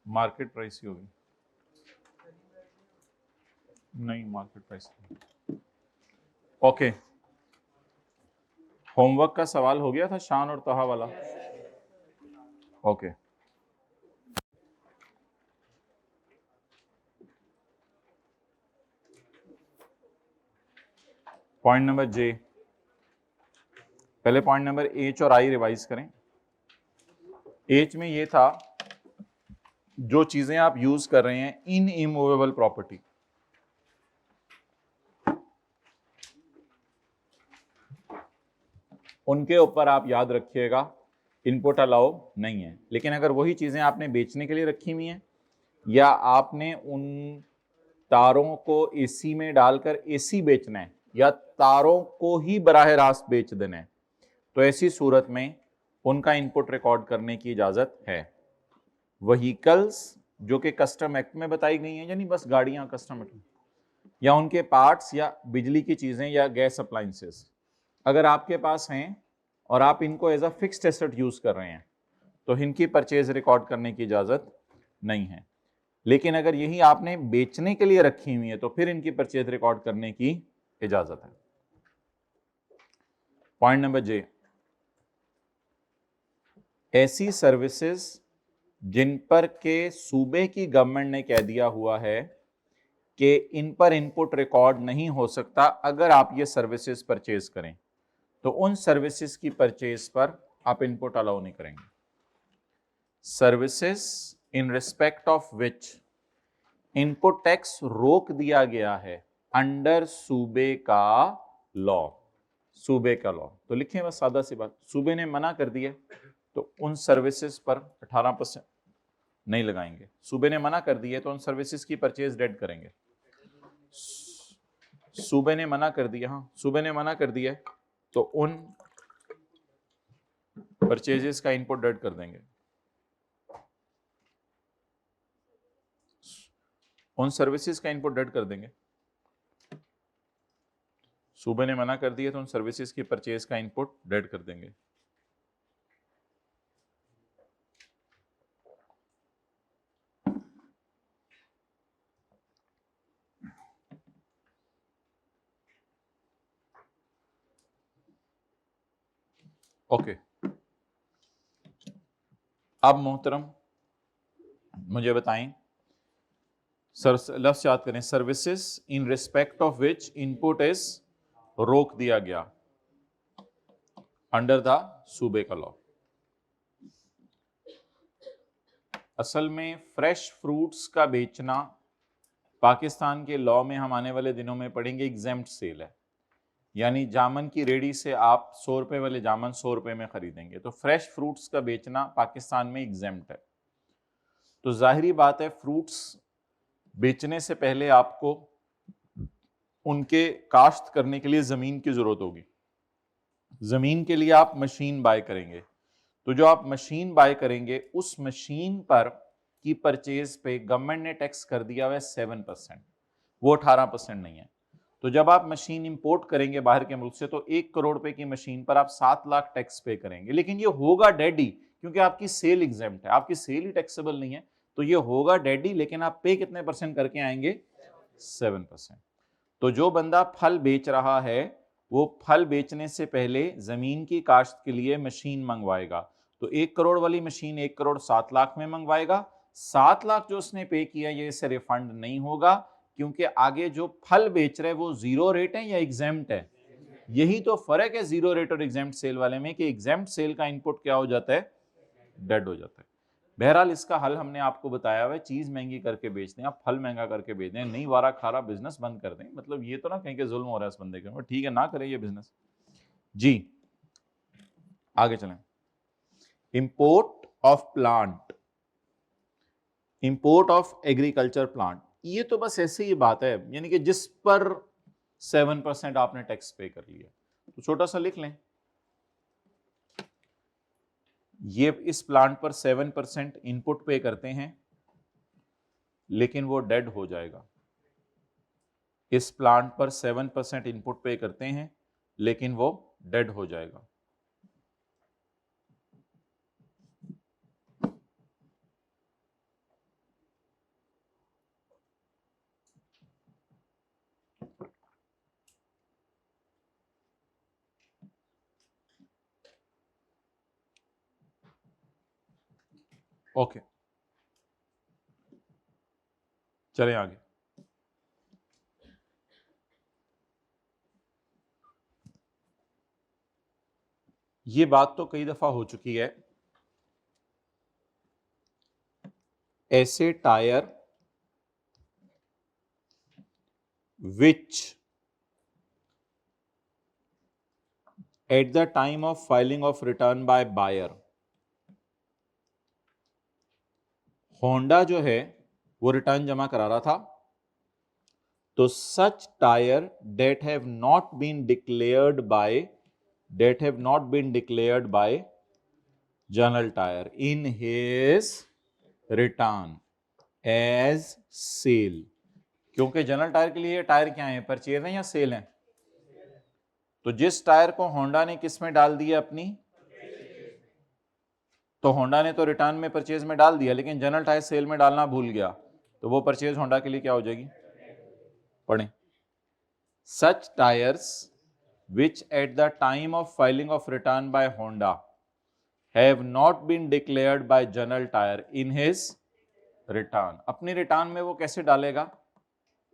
Market price ही होगी, नहीं market price. Okay, homework का सवाल हो गया था शान और तहा वाला। ओके, पॉइंट नंबर जे, पहले पॉइंट नंबर एच और आई रिवाइज करें। एच में ये था जो चीजें आप यूज कर रहे हैं इन इमूवेबल प्रॉपर्टी, उनके ऊपर आप याद रखिएगा इनपुट अलाउ नहीं है। लेकिन अगर वही चीजें आपने बेचने के लिए रखी हुई हैं या आपने उन तारों को एसी में डालकर एसी बेचना है या तारों को ही बराह रास्त बेच देना है, तो ऐसी सूरत में उनका इनपुट रिकॉर्ड करने की इजाजत है। व्हीकल्स जो कि कस्टम एक्ट में बताई गई हैं, यानी बस गाड़ियां कस्टम एक्ट, या उनके पार्ट्स या बिजली की चीजें या गैस अप्लायंसेस, अगर आपके पास हैं और आप इनको as a fixed asset use कर रहे हैं तो इनकी परचेज रिकॉर्ड करने की इजाजत नहीं है। लेकिन अगर यही आपने बेचने के लिए रखी हुई है तो फिर इनकी परचेज रिकॉर्ड करने की इजाजत है। पॉइंट नंबर जे, ऐसी सर्विसेज जिन पर के सूबे की गवर्नमेंट ने कह दिया हुआ है कि इन पर इनपुट रिकॉर्ड नहीं हो सकता अगर आप ये सर्विसेज परचेज करें, तो उन सर्विसेज की परचेज पर आप इनपुट अलाउ नहीं करेंगे। Services in respect of which input tax रोक दिया गया है अंडर सूबे का लॉ, सूबे का लॉ। तो लिखें बस सादा सी बात, सूबे ने मना कर दिया तो उन सर्विसेज पर 18% नहीं लगाएंगे। सूबे ने मना कर दिया तो उन सर्विसेज की परचेज डेड करेंगे। सूबे ने मना कर दिया, हाँ सूबे ने मना कर दिया तो उन परचेजेस का इनपुट डेड कर देंगे। उन सर्विसेज का इनपुट डेड कर देंगे। सूबे ने मना कर दिया तो उन सर्विसेज की परचेज का इनपुट डेड कर देंगे। ओके, अब मोहतरम मुझे बताएं, लफ्ज याद करें, services in respect of which input is रोक दिया गया अंडर द सूबे का लॉ। असल में फ्रेश फ्रूट्स का बेचना पाकिस्तान के लॉ में हम आने वाले दिनों में पढ़ेंगे एग्जेम्प्ट सेल है, यानी जामन की रेडी से आप 100 रुपए वाले जामन 100 रुपए में खरीदेंगे, तो फ्रेश फ्रूट्स का बेचना पाकिस्तान में एग्जेम्प्ट है। तो जाहिरी बात है फ्रूट्स बेचने से पहले आपको उनके काश्त करने के लिए जमीन की जरूरत होगी। जमीन के लिए आप मशीन बाय करेंगे, तो जो आप मशीन बाय करेंगे उस मशीन पर की परचेज पे गवर्नमेंट ने टैक्स कर दिया हुआ है 7%, वो 18% नहीं है। तो जब आप मशीन इंपोर्ट करेंगे बाहर के मुल्क से तो 1 करोड़ रुपए की मशीन पर आप 7 लाख टैक्स पे करेंगे, लेकिन ये होगा डेडी क्योंकि आपकी सेल एग्जेम्प्ट है, आपकी सेल ही टैक्सेबल नहीं है, तो ये होगा डेडी, लेकिन आप पे कितने परसेंट करके आएंगे? 7%। तो जो बंदा फल बेच रहा है वो फल बेचने से पहले जमीन की काश्त के लिए मशीन मंगवाएगा, तो 1 करोड़ वाली मशीन 1 करोड़ 7 लाख में मंगवाएगा। 7 लाख जो उसने पे किया ये इससे रिफंड नहीं होगा, क्योंकि आगे जो फल बेच रहे हैं वो जीरो रेट है या एग्जेम्प्ट है। यही तो फर्क है जीरो रेट और एग्जेम्प्ट सेल वाले में, कि एग्जेम्प्ट सेल का इनपुट क्या हो जाता है? डेड हो जाता है। बहरहाल इसका हल हमने आपको बताया हुआ है, चीज महंगी करके बेच दें, आप फल महंगा करके बेच दें, नहीं वारा खारा बिजनेस बंद कर दें। मतलब ये तो ना कहीं के जुल्म हो रहा है इस बंदे के ऊपर, ठीक है ना करें ये बिजनेस जी। आगे चलें, import of plant, import of agriculture plant, ये तो बस ऐसी ही बात है, यानी कि जिस पर 7% आपने टैक्स पे कर लिया, तो छोटा सा लिख लें, ये इस प्लांट पर 7% इनपुट पे करते हैं लेकिन वो डेड हो जाएगा। इस प्लांट पर 7% इनपुट पे करते हैं लेकिन वो डेड हो जाएगा। ओके, चलें आगे। ये बात तो कई दफा हो चुकी है, ऐसे tyre which at the time of filing of return by buyer, Honda जो है वो रिटर्न जमा करा रहा था, तो such tyre that have not been declared by general tyre in his return as sale, क्योंकि जनरल टायर के लिए टायर क्या है, परचेज है या सेल है? तो जिस टायर को होंडा ने किस में डाल दिया अपनी, तो होंडा ने तो रिटर्न में परचेज में डाल दिया, लेकिन जनरल टायर सेल में डालना भूल गया, तो वो परचेज होंडा के लिए क्या हो जाएगी? पढ़ें। सच tyres which at the time of filing of return by Honda have not been declared by General Tyre in his return, अपनी रिटर्न में वो कैसे डालेगा?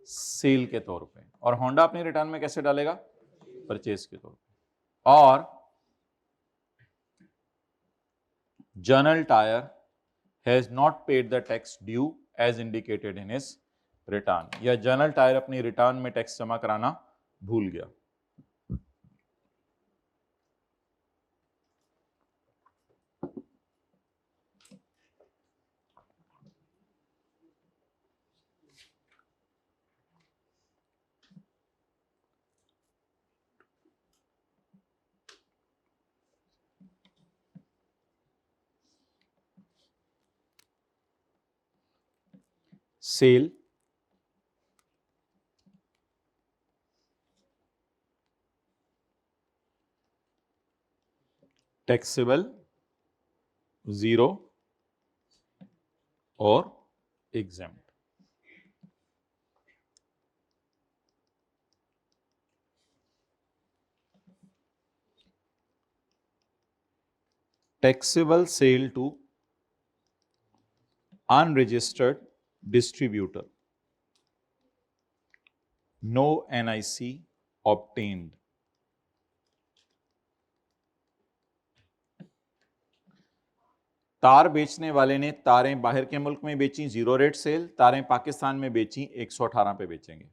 सेल के तौर पे, और होंडा अपनी रिटर्न में कैसे डालेगा? परचेज के तौर पे। और General Tyre has not paid the tax due as indicated in his return, या जनरल टायर अपनी रिटर्न में टैक्स जमा कराना भूल गया। सेल टैक्सेबल, जीरो और exempt. Taxable sale to unregistered distributor, no NIC obtained। तार बेचने वाले ने तारें बाहर के मुल्क में बेची, जीरो रेट सेल, तारें पाकिस्तान में बेची 118 पे बेचेंगे।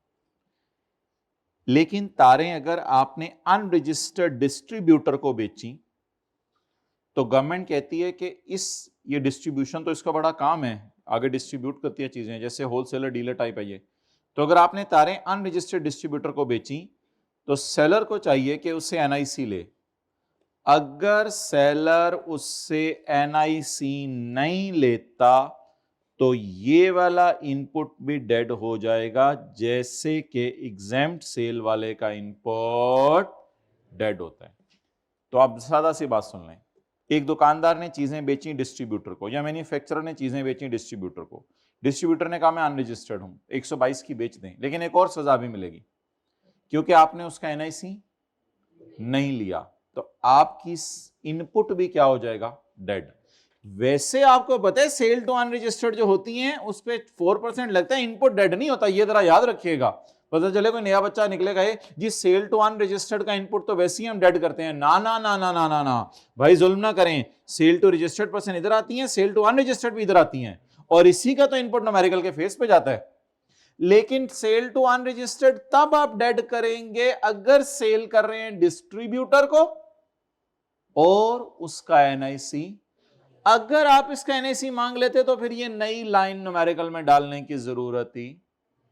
लेकिन तारें अगर आपने अनरजिस्टर्ड डिस्ट्रीब्यूटर को बेची, तो गवर्नमेंट कहती है कि ये डिस्ट्रीब्यूशन तो इसका बड़ा काम है, आगे डिस्ट्रीब्यूट करती है चीजें, जैसे होलसेलर डीलर टाइप है ये। तो अगर आपने तारें अनरजिस्टर्ड डिस्ट्रीब्यूटर को बेची, तो सेलर को चाहिए कि उससे एनआईसी ले। अगर सेलर उससे एनआईसी नहीं लेता, तो ये वाला इनपुट भी डेड हो जाएगा, जैसे कि एग्जेम्प्ट सेल वाले का इनपुट डेड होता है। तो आप सादा सी बात सुन लें, एक दुकानदार ने चीजें बेची डिस्ट्रीब्यूटर को, या मैन्युफैक्चरर ने चीजें बेची डिस्ट्रीब्यूटर को। डिस्ट्रीब्यूटर ने कहा मैं अनरजिस्टर्ड हूं, 122 की बेच दें, लेकिन एक और सजा भी मिलेगी, क्योंकि आपने उसका एनआईसी नहीं लिया, तो आपकी इनपुट भी क्या हो जाएगा? डेड। वैसे आपको पता है सेल टू अनरजिस्टर्ड जो होती हैं उस पे 4% लगता है, इनपुट डेड नहीं होता, ये जरा याद रखिएगा। पता चले कोई नया बच्चा निकलेगा जी सेल टू अनरजिस्टर्ड का इनपुट तो वैसे ही हम डेड करते हैं, ना ना ना ना ना ना ना भाई, जुल्म ना करें। सेल टू रजिस्टर्ड पर्सन इधर आती हैं, सेल टू अनरजिस्टर्ड भी इधर आती हैं, और इसी का तो इनपुट न्यूमेरिकल के फेस पे जाता है। लेकिन सेल टू अनरजिस्टर्ड तब आप डेड करेंगे अगर सेल कर रहे हैं डिस्ट्रीब्यूटर को और उसका एनआईसी। अगर आप इसका एनआईसी मांग लेते तो फिर ये नई लाइन न्यूमेरिकल में डालने की जरूरत ही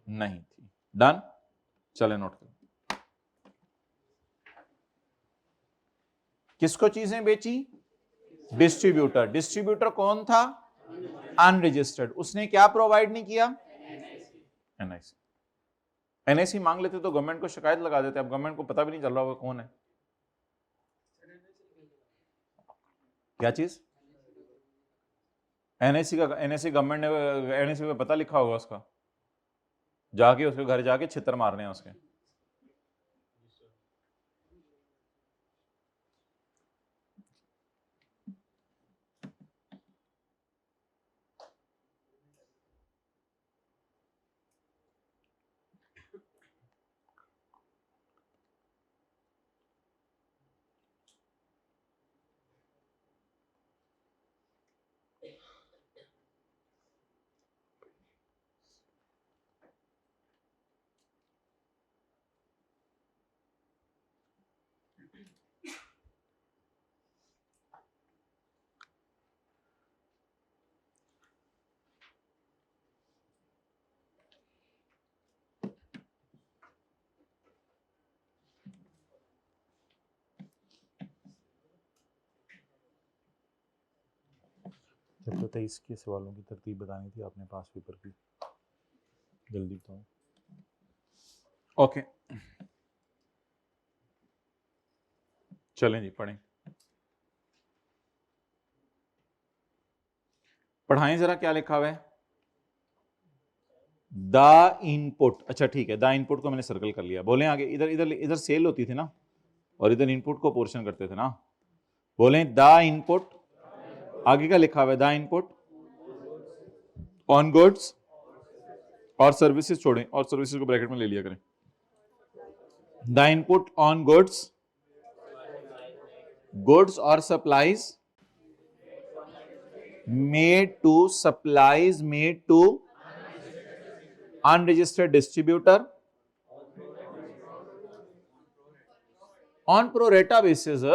नहीं थी। डन, चले नोट करें। किसको चीजें बेची? डिस्ट्रीब्यूटर। डिस्ट्रीब्यूटर कौन था? अनरजिस्टर्ड। उसने क्या प्रोवाइड नहीं किया? एनआईसी। एनआईसी मांग लेते तो गवर्नमेंट को शिकायत लगा देते, अब गवर्नमेंट को पता भी नहीं चल रहा होगा कौन है। क्या चीज? एनआईसी का, एनआईसी गवर्नमेंट ने एनआईसी पे पता लिखा होगा उसका, जाके उसके घर जाके छितर मारने हैं उसके। चैप्टर 23 के सवालों की तरतीब बतानी थी आपने पास पेपर की, जल्दी बताओ। ओके चलें जी, पढ़ें, पढ़ाएं जरा, क्या लिखा हुआ है? द इनपुट, अच्छा ठीक है, द इनपुट को मैंने सर्कल कर लिया। बोलें आगे, इधर इधर इधर सेल होती थी ना, और इधर इनपुट को पोर्शन करते थे ना। बोलें द इनपुट, आगे का लिखा हुआ है द इनपुट ऑन गुड्स और सर्विसेज, छोड़ें और सर्विसेज को ब्रैकेट में ले लिया करें। The input on goods, goods और supplies made to supplies made to unregistered distributor on pro rata basis।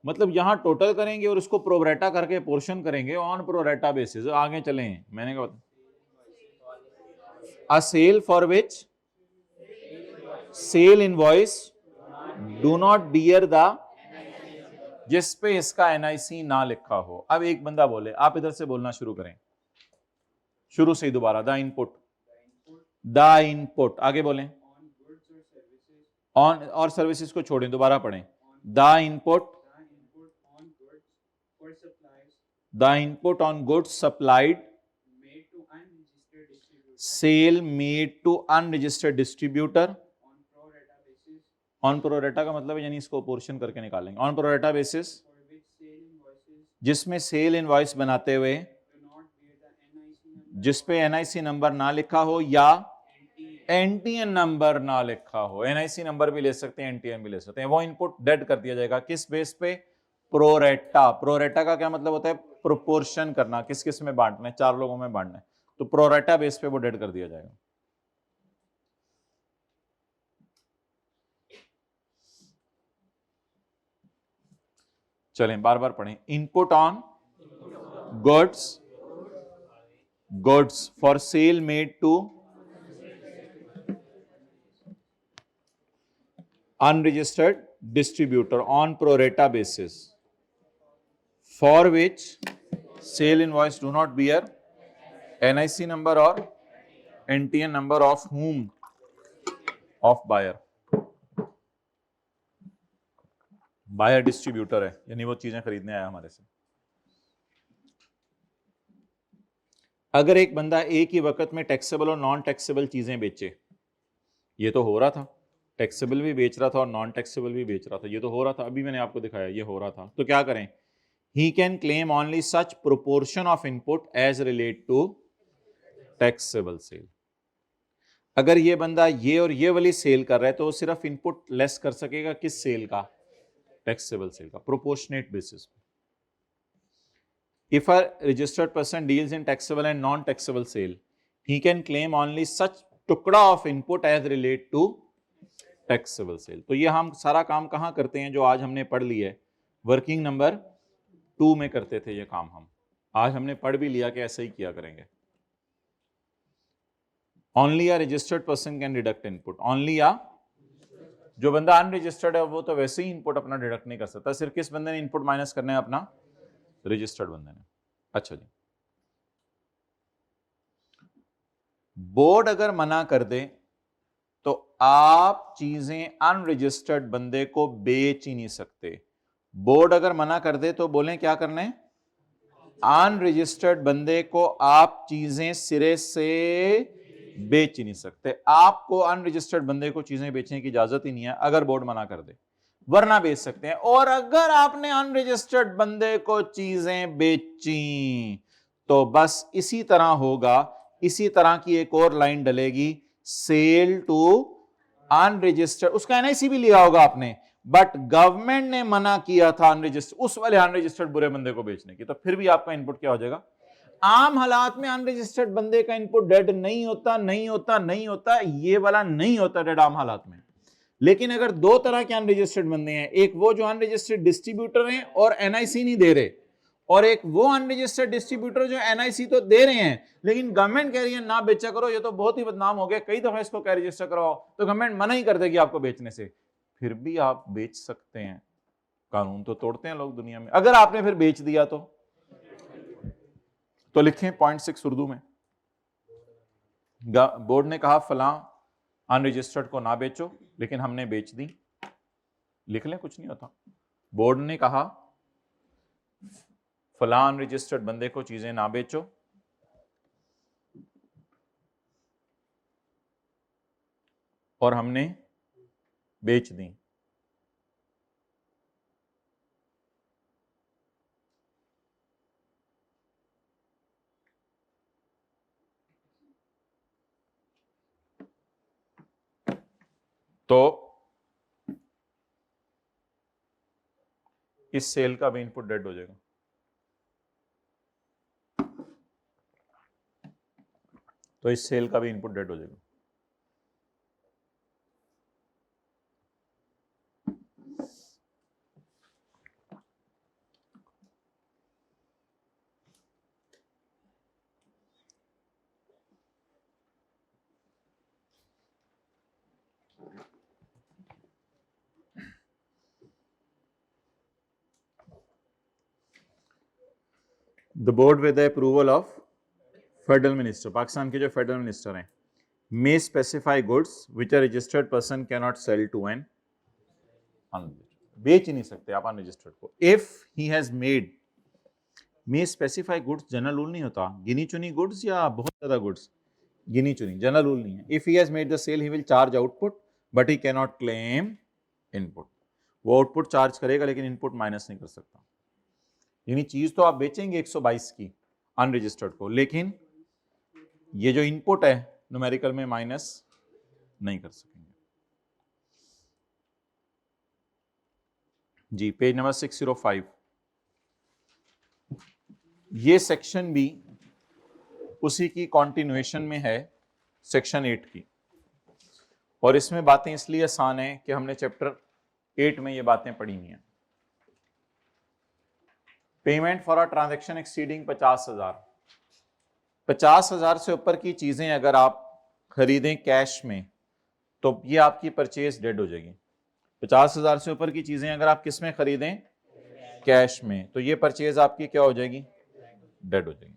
मतलब यहां टोटल करेंगे और उसको प्रो रेटा करके पोर्शन करेंगे ऑन प्रो रेटा बेसिस। आगे चलें, मैंने कहा a sale for which sale invoice do not bear the, जिस पे इसका एनआईसी ना लिखा हो। अब एक बंदा बोले, आप इधर से बोलना शुरू करें, शुरू से ही दोबारा, द इनपुट, द इनपुट, आगे बोलें, ऑन और सर्विसेज को छोड़ें, दोबारा पढ़ें, the input, the input on goods supplied sale made to unregistered distributor on pro rata का मतलब है यानी इसको पोर्शन करके निकालेंगे, ऑन प्रोरेटा बेसिस, जिसमें सेल इनवॉइस बनाते हुए जिस पे एनआईसी नंबर ना लिखा हो या एनटीएन नंबर ना लिखा हो। एनआईसी नंबर भी ले सकते हैं, एनटीएन भी ले सकते हैं। वो इनपुट डेड कर दिया जाएगा किस बेस पे? प्रोरेटा। प्रोरेटा का क्या मतलब होता है? प्रोपोर्शन करना, किस किस में बांटना है, 4 लोगों में बांटना है, तो प्रोरेटा बेस पे वो डेड कर दिया जाएगा। चलें बार बार पढ़ें, input on goods, goods for sale made to unregistered distributor on pro rata basis for which sale invoice do not bear NIC number or NTN number of whom? Of buyer। Buyer distributor है, यानी वो चीजें खरीदने आया हमारे से। अगर एक बंदा एक ही वक्त में टैक्सेबल और नॉन टैक्सेबल चीजें बेचे, ये तो हो रहा था, टैक्सेबल भी बेच रहा था और नॉन टैक्सेबल भी बेच रहा था, ये तो हो रहा था, अभी मैंने आपको दिखाया ये हो रहा था, तो क्या करें? He can claim only such proportion of input as relate to taxable sale. अगर ये बंदा ये और ये वाली सेल कर रहा है तो वो सिर्फ इनपुट लेस कर सकेगा, किस सेल का? टैक्सेबल सेल का, प्रोपोर्शनेट बेसिस पे। If a registered person deals in taxable and non-taxable sale, he can claim only such टुकड़ा of input as relate to taxable sale। तो ये हम सारा काम कहाँ करते हैं जो आज हमने पढ़ लिया है, वर्किंग नंबर 2 में करते थे ये काम। हम आज हमने पढ़ भी लिया कि ऐसे ही किया करेंगे। Only a registered person can deduct input। Only a, जो बंदा अनरजिस्टर्ड है वो तो वैसे ही इनपुट अपना डिडक्ट नहीं कर सकता, सिर्फ किस बंदे ने इनपुट माइनस करना है? अपना रजिस्टर्ड बंदे ने। अच्छा जी, बोर्ड अगर मना कर दे तो आप चीजें अनरजिस्टर्ड बंदे को बेच ही नहीं सकते। बोर्ड अगर मना कर दे तो बोलें क्या करना है? अनरजिस्टर्ड बंदे को आप चीजें सिरे से बेच ही नहीं सकते। आपको अनरजिस्टर्ड बंदे को चीजें बेचने की इजाजत ही नहीं है अगर बोर्ड मना कर दे, वरना बेच सकते हैं। और अगर आपने अनरजिस्टर्ड बंदे को चीजें बेची तो बस इसी तरह होगा, इसी तरह की एक और लाइन डलेगी, सेल टू अनरजिस्टर्ड। उसका एनआईसी भी लिया होगा आपने, बट गवर्नमेंट ने मना किया था अनरजिस्टर्ड, उस वाले अनरजिस्टर्ड बुरे बंदे को बेचने की, तो फिर भी आपका इनपुट क्या हो जाएगा? आम हालात में अनरजिस्टर्ड बंदे का इनपुट डेड नहीं होता, नहीं होता, नहीं होता, ये वाला नहीं होता डेड आम हालात में। लेकिन अगर दो तरह के अनरजिस्टर्ड बंदे हैं, एक वो जो अनरजिस्टर्ड डिस्ट्रीब्यूटर हैं और एनआईसी नहीं दे रहे, और एक वो अनरजिस्टर्ड डिस्ट्रीब्यूटर जो एनआईसी तो दे रहे हैं लेकिन गवर्नमेंट कह रही है ना बेचा करो, ये तो बहुत ही बदनाम हो गया, कई दफा इसको क्या रजिस्टर करवाओ, तो गवर्नमेंट मना ही कर देगी आपको बेचने से, फिर भी आप बेच सकते हैं। कानून तो तोड़ते हैं लोग दुनिया में। अगर आपने फिर बेच दिया तो तो लिखें 0.6 उर्दू में। बोर्ड ने कहा फलां अनरजिस्टर्ड को ना बेचो, लेकिन हमने बेच दी। लिख लें, कुछ नहीं होता। बोर्ड ने कहा फलां अनरजिस्टर्ड बंदे को चीजें ना बेचो, और हमने बेच दी। तो इस सेल का भी इनपुट डेड हो जाएगा। तो इस सेल का भी इनपुट डेड हो जाएगा। The board with the approval of federal minister, Pakistan के जो फेडरल मिनिस्टर हैं, may specify goods which a registered person can not sell to an unregistered. बेच ही नहीं सकते आप अनरजिस्टर्ड को। If he has made, may specify goods general rule नहीं होता, गिनी चुनी गुड्स या बहुत ज्यादा गुड्स, गिनी चुनी, जनरल रूल नहीं है। If he has made the sale he will charge output but he can not claim input. वो आउटपुट चार्ज करेगा लेकिन इनपुट माइनस नहीं कर सकता। यानी चीज तो आप बेचेंगे 122 की अनरजिस्टर्ड को, लेकिन ये जो इनपुट है न्यूमेरिकल में माइनस नहीं कर सकेंगे। जी, पेज नंबर 605। ये सेक्शन भी उसी की कॉन्टिन्यूएशन में है, सेक्शन 8 की, और इसमें बातें इसलिए आसान है कि हमने चैप्टर 8 में ये बातें पढ़ी हुई हैं। Payment for a transaction exceeding 50,000, 50,000 से ऊपर की चीजें अगर आप खरीदें कैश में तो ये आपकी परचेज डेड हो जाएगी। 50,000 से ऊपर की चीजें अगर आप किस में खरीदें, कैश में, तो ये परचेज आपकी क्या हो जाएगी, डेड हो जाएगी।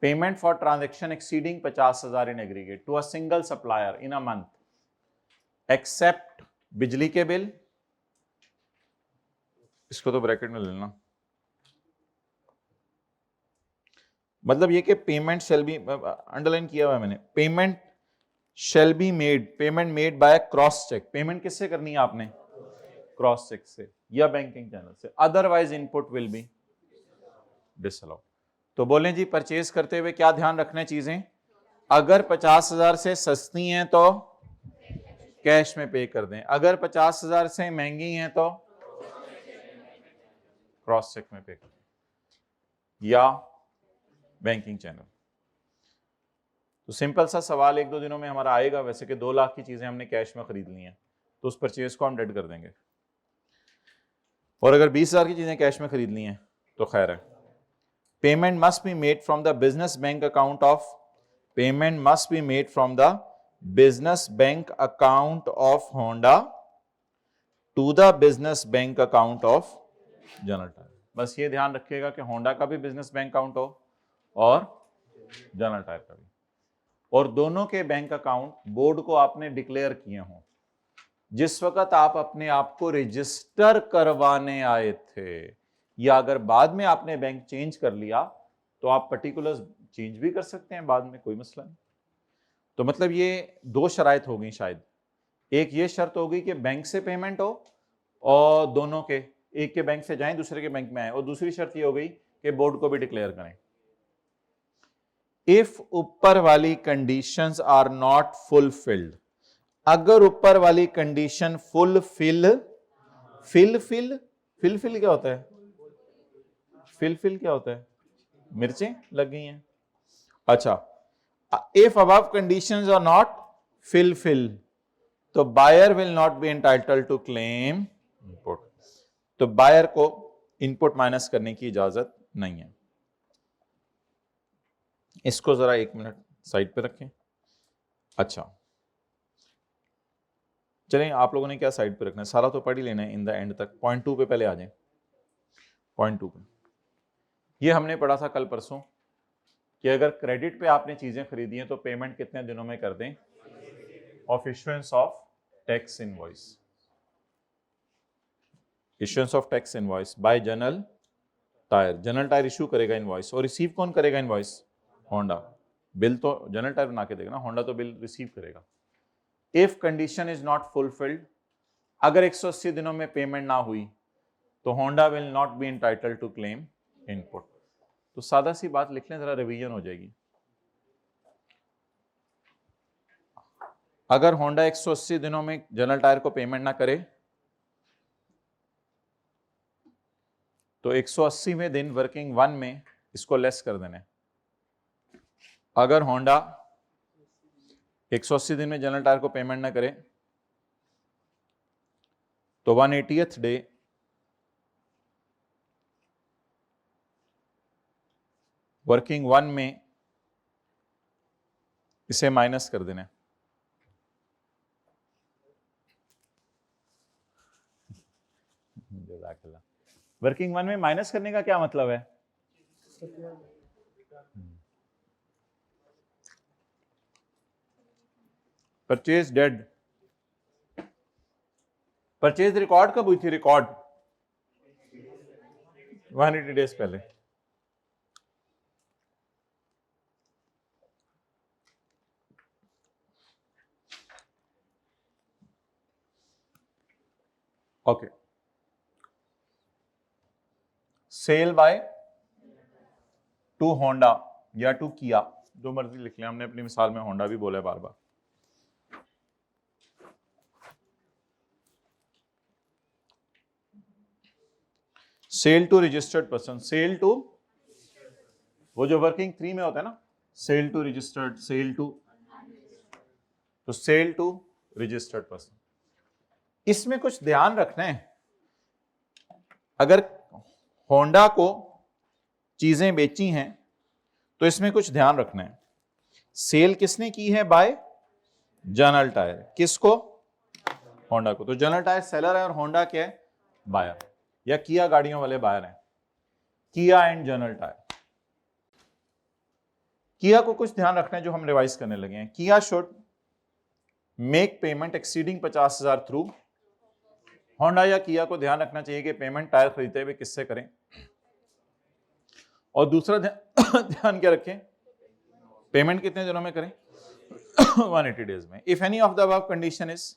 Payment for transaction exceeding 50,000 in aggregate to a single supplier in a month except बिजली के बिल, इसको तो ब्रैकेट में लेना, मतलब ये कि पेमेंट शैल बी, अंडरलाइन किया हुआ है मैंने, payment shall be made, payment made by cross cheque. Payment किससे करनी है आपने, क्रॉस चेक से या बैंकिंग चैनल से, otherwise input will be disallowed. तो बोलें जी परचेज करते हुए क्या ध्यान रखना चीजें, अगर 50,000 से सस्ती हैं तो कैश में पे कर दें, अगर 50,000 से महंगी हैं तो क्रॉस चेक में पे कर दें या बैंकिंग चैनल। तो सिंपल सा सवाल 1-2 दिनों में हमारा आएगा वैसे कि 2 लाख की चीजें हमने कैश में खरीद ली हैं तो उस परचेज को हम डेड कर देंगे, और अगर 20,000 की चीजें कैश में खरीद ली हैं तो खैर है। Payment must be made from the business bank account of, payment must be made from the business bank account of Honda to the business bank account of general tyre. बस ये ध्यान रखिएगा कि होंडा का भी बिजनेस बैंक अकाउंट हो और general tyre का भी, और दोनों के बैंक अकाउंट बोर्ड को आपने डिक्लेयर किए हों। जिस वक्त आप अपने आप को रजिस्टर करवाने आए थे, या अगर बाद में आपने बैंक चेंज कर लिया तो आप पर्टिकुलर्स चेंज भी कर सकते हैं बाद में, कोई मसला नहीं। तो मतलब ये 2 शराइत हो गई शायद, एक ये शर्त होगी कि बैंक से पेमेंट हो और दोनों के, एक के बैंक से जाएं दूसरे के बैंक में आए, और दूसरी शर्त ये हो गई कि बोर्ड को भी डिक्लेयर करें। इफ ऊपर वाली कंडीशंस आर नॉट फुलफिल्ड, अगर ऊपर वाली कंडीशन फुलफिल क्या होता है, फिल क्या होता है, मिर्चें लग गई हैं, अच्छा, if above conditions are not fill तो buyer will not be entitled to claim input. तो बायर को इनपुट माइनस करने की इजाजत नहीं है। इसको जरा 1 मिनट साइड पे रखें। अच्छा चलें, आप लोगों ने क्या साइड पे रखना है, सारा तो पढ़ ही लेना है इन द एंड तक। पॉइंट 2 पे पहले आ जाएं। पॉइंट 2 पे ये हमने पढ़ा था कल परसों कि अगर क्रेडिट पे आपने चीजें खरीदी हैं तो पेमेंट कितने दिनों में कर दें, of issuance of tax invoice, issuance of tax invoice by general tyre. General tyre issue करेगा इनवॉइस, और रिसीव कौन करेगा इनवॉइस, होंडा। बिल तो जनरल टायर बना के देगा ना, होंडा तो बिल रिसीव करेगा। If condition is not fulfilled, अगर 180 दिनों में पेमेंट ना हुई तो Honda will not be entitled to claim input. तो सादा सी बात लिख लें, जरा रिवीजन हो जाएगी। अगर होंडा 180 दिनों में जनरल टायर को पेमेंट ना करे तो 180वें दिन वर्किंग 1 में इसको लेस कर देने। अगर होंडा 180 दिन में जनरल टायर को पेमेंट ना करे तो 180th डे वर्किंग 1 में इसे माइनस कर देने। वर्किंग 1 में माइनस करने का क्या मतलब है, परचेज डेड। परचेज रिकॉर्ड कब हुई थी, रिकॉर्ड 180 डेज पहले। Okay, sale by to Honda या टू किया, जो मर्जी लिख लें, हमने अपनी मिसाल में होंडा भी बोला है बार बार। Sale to registered person, sale to, वो जो वर्किंग 3 में होता है ना, sale to registered, sale to, तो सेल टू रजिस्टर्ड पर्सन। इसमें कुछ ध्यान रखना है, अगर होंडा को चीजें बेची हैं तो इसमें कुछ ध्यान रखना है। सेल किसने की है, बाय जनरल टायर, किसको, होंडा को। तो जनरल टायर सेलर है और होंडा क्या है, बायर, या किया गाड़ियों वाले बायर हैं, किया एंड जनरल टायर। किया को कुछ ध्यान रखना है जो हम रिवाइज करने लगे हैं। किया should make payment exceeding 50,000 through Honda, या किया को ध्यान रखना चाहिए कि पेमेंट टायर खरीदते हुए किससे करें। और दूसरा ध्यान क्या रखें, पेमेंट कितने दिनों में करें, 180 डेज में। If any of the above condition is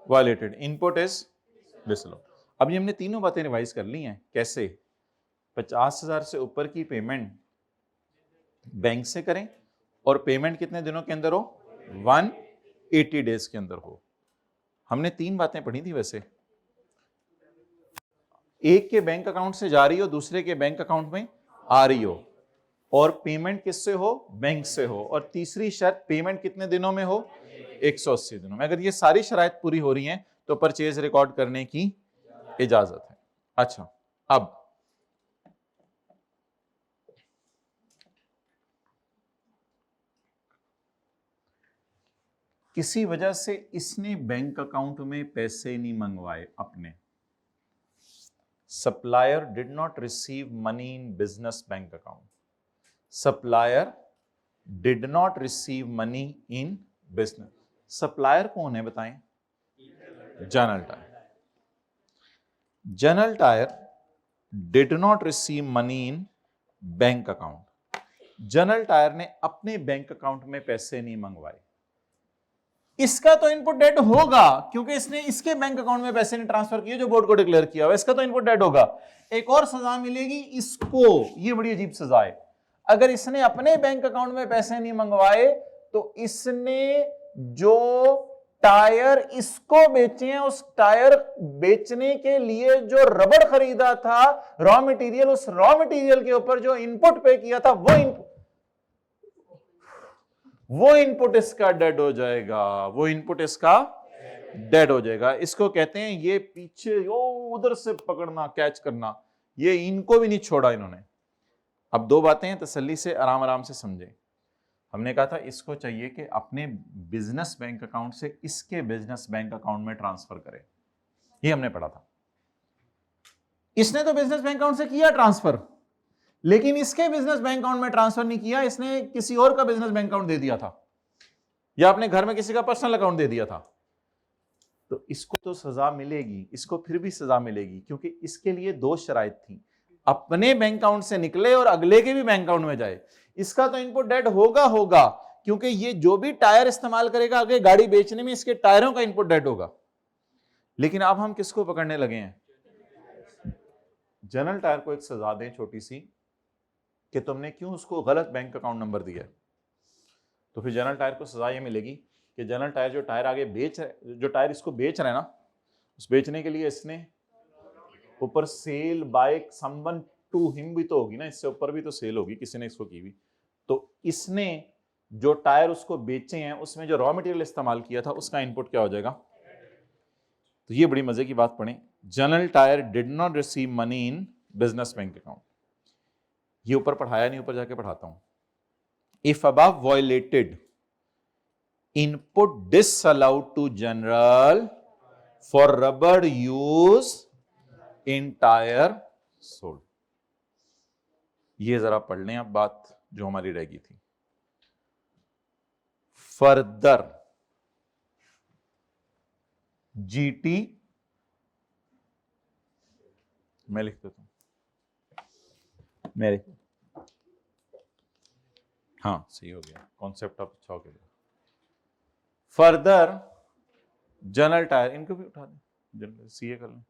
violated, input is disallowed. अब ये हमने तीनों बातें रिवाइज कर ली हैं। कैसे, 50,000 से ऊपर की पेमेंट बैंक से करें और पेमेंट कितने दिनों के अंदर हो, 180 डेज के अंदर हो। हमने 3 बातें पढ़ी थी वैसे, एक के बैंक अकाउंट से जा रही हो, दूसरे के बैंक अकाउंट में आ रही हो, और पेमेंट किससे हो, बैंक से हो, और तीसरी शर्त पेमेंट कितने दिनों में हो, 180 दिनों में। अगर ये सारी शराइत पूरी हो रही हैं तो परचेज रिकॉर्ड करने की इजाजत है। अच्छा, अब किसी वजह से इसने बैंक अकाउंट में पैसे नहीं मंगवाए अपने, supplier did not receive money in business bank account, supplier did not receive money in business. Supplier कौन है बताएं, general tyre. General tyre did not receive money in bank account, general tyre ने अपने बैंक अकाउंट में पैसे नहीं मंगवाए। इसका तो इनपुट डेड होगा क्योंकि इसने इसके बैंक अकाउंट में पैसे नहीं ट्रांसफर किए जो बोर्ड को डिक्लेयर किया हुआ, इसका तो इनपुट डेड होगा। एक और सजा मिलेगी इसको, ये बड़ी अजीब सजा है। अगर इसने अपने बैंक अकाउंट में पैसे नहीं मंगवाए तो इसने जो टायर इसको बेचे हैं, उस टायर बेचने के लिए जो रबड़ खरीदा था, रॉ मटेरियल, उस रॉ मटेरियल के ऊपर जो इनपुट पे किया था, वो इनपुट इसका डेड हो जाएगा, वो इनपुट इसका डेड हो जाएगा। इसको कहते हैं, ये पीछे उधर से पकड़ना, कैच करना, ये इनको भी नहीं छोड़ा इन्होंने। अब 2 बातें हैं, तसल्ली से आराम आराम से समझे। हमने कहा था इसको चाहिए कि अपने बिजनेस बैंक अकाउंट से इसके बिजनेस बैंक अकाउंट में ट्रांसफर करे, ये हमने पढ़ा था। इसने तो बिजनेस बैंक अकाउंट से किया ट्रांसफर, लेकिन इसके बिजनेस बैंक अकाउंट में ट्रांसफर नहीं किया, इसने किसी और का बिजनेस बैंक अकाउंट दे दिया था, या अपने घर में किसी का पर्सनल अकाउंट दे दिया था, तो इसको तो सजा मिलेगी, इसको फिर भी सजा मिलेगी, क्योंकि इसके लिए दो शराइत थी, अपने बैंक अकाउंट से निकले और अगले के भी बैंक अकाउंट में जाए। इसका तो इनपुट डेट होगा, क्योंकि ये जो भी टायर इस्तेमाल करेगा आगे गाड़ी बेचने में, इसके टायरों का इनपुट डेट होगा। लेकिन अब हम किसको पकड़ने लगे हैं? जनरल टायर को एक सजा दें छोटी सी, कि तुमने क्यों उसको गलत बैंक अकाउंट नंबर दिया है। तो फिर जनरल टायर को सजा ये मिलेगी कि जनरल टायर जो टायर आगे जो टायर इसको बेच रहे हैं ना, उस बेचने के लिए इसने ऊपर sale by someone to him भी तो होगी ना, इससे ऊपर भी तो सेल होगी, किसी ने इसको की भी। तो इसने जो टायर उसको बेचे हैं उसमें जो रॉ मटेरियल इस्तेमाल किया था उसका इनपुट क्या हो जाएगा? तो ये बड़ी मजे की बात पढ़ें, general tyre did not receive money in business bank account. ये ऊपर पढ़ाया नहीं, ऊपर जाके पढ़ाता हूं। If above violated, input disallowed to general for rubber use in tyre sold. ये जरा पढ़ लें अब बात जो हमारी रह गई थी। फर्दर जीटी, मैं लिख देता हूं, मेरे हाँ सही हो गया, कॉन्सेप्ट अब अच्छा हो गया। फर्दर जनरल टायर, इनको भी उठा दें, सीए कर लें,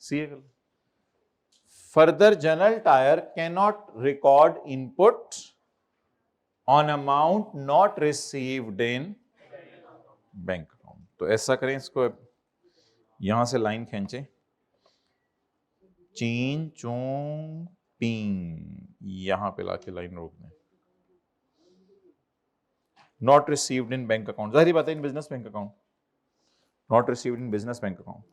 सीए कर लें। Further general tyre can not record input on amount not received in bank account. तो ऐसा करें, इसको यहां से लाइन खींचे, चीन चोंग पिंग, यहां पे लाके लाइन रोक दें। Not received in bank account, जाहिर बात है इन business bank account, not received in business bank account.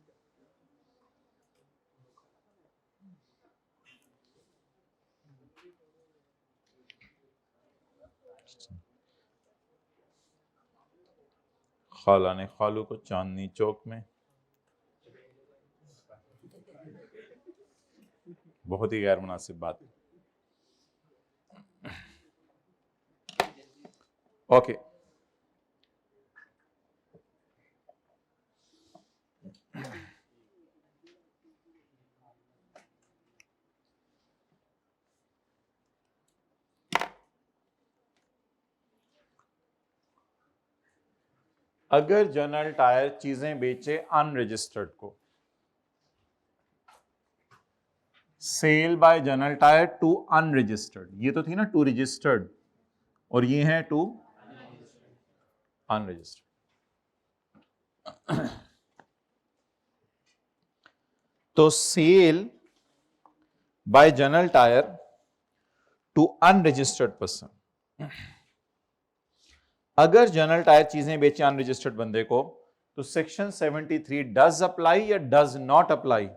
खाला ने खालू को चांदनी चौक में, बहुत ही गैर मुनासिब बात। ओके, अगर जनरल टायर चीजें बेचे अनरजिस्टर्ड को, sale by general tyre to unregistered, ये तो थी ना टू रजिस्टर्ड, और ये है टू अनरजिस्टर्ड। तो sale by general tyre to unregistered person, अगर जनरल टायर चीजें बेचे अनरजिस्टर्ड बंदे को, तो सेक्शन 73 डज अप्लाई या does not apply?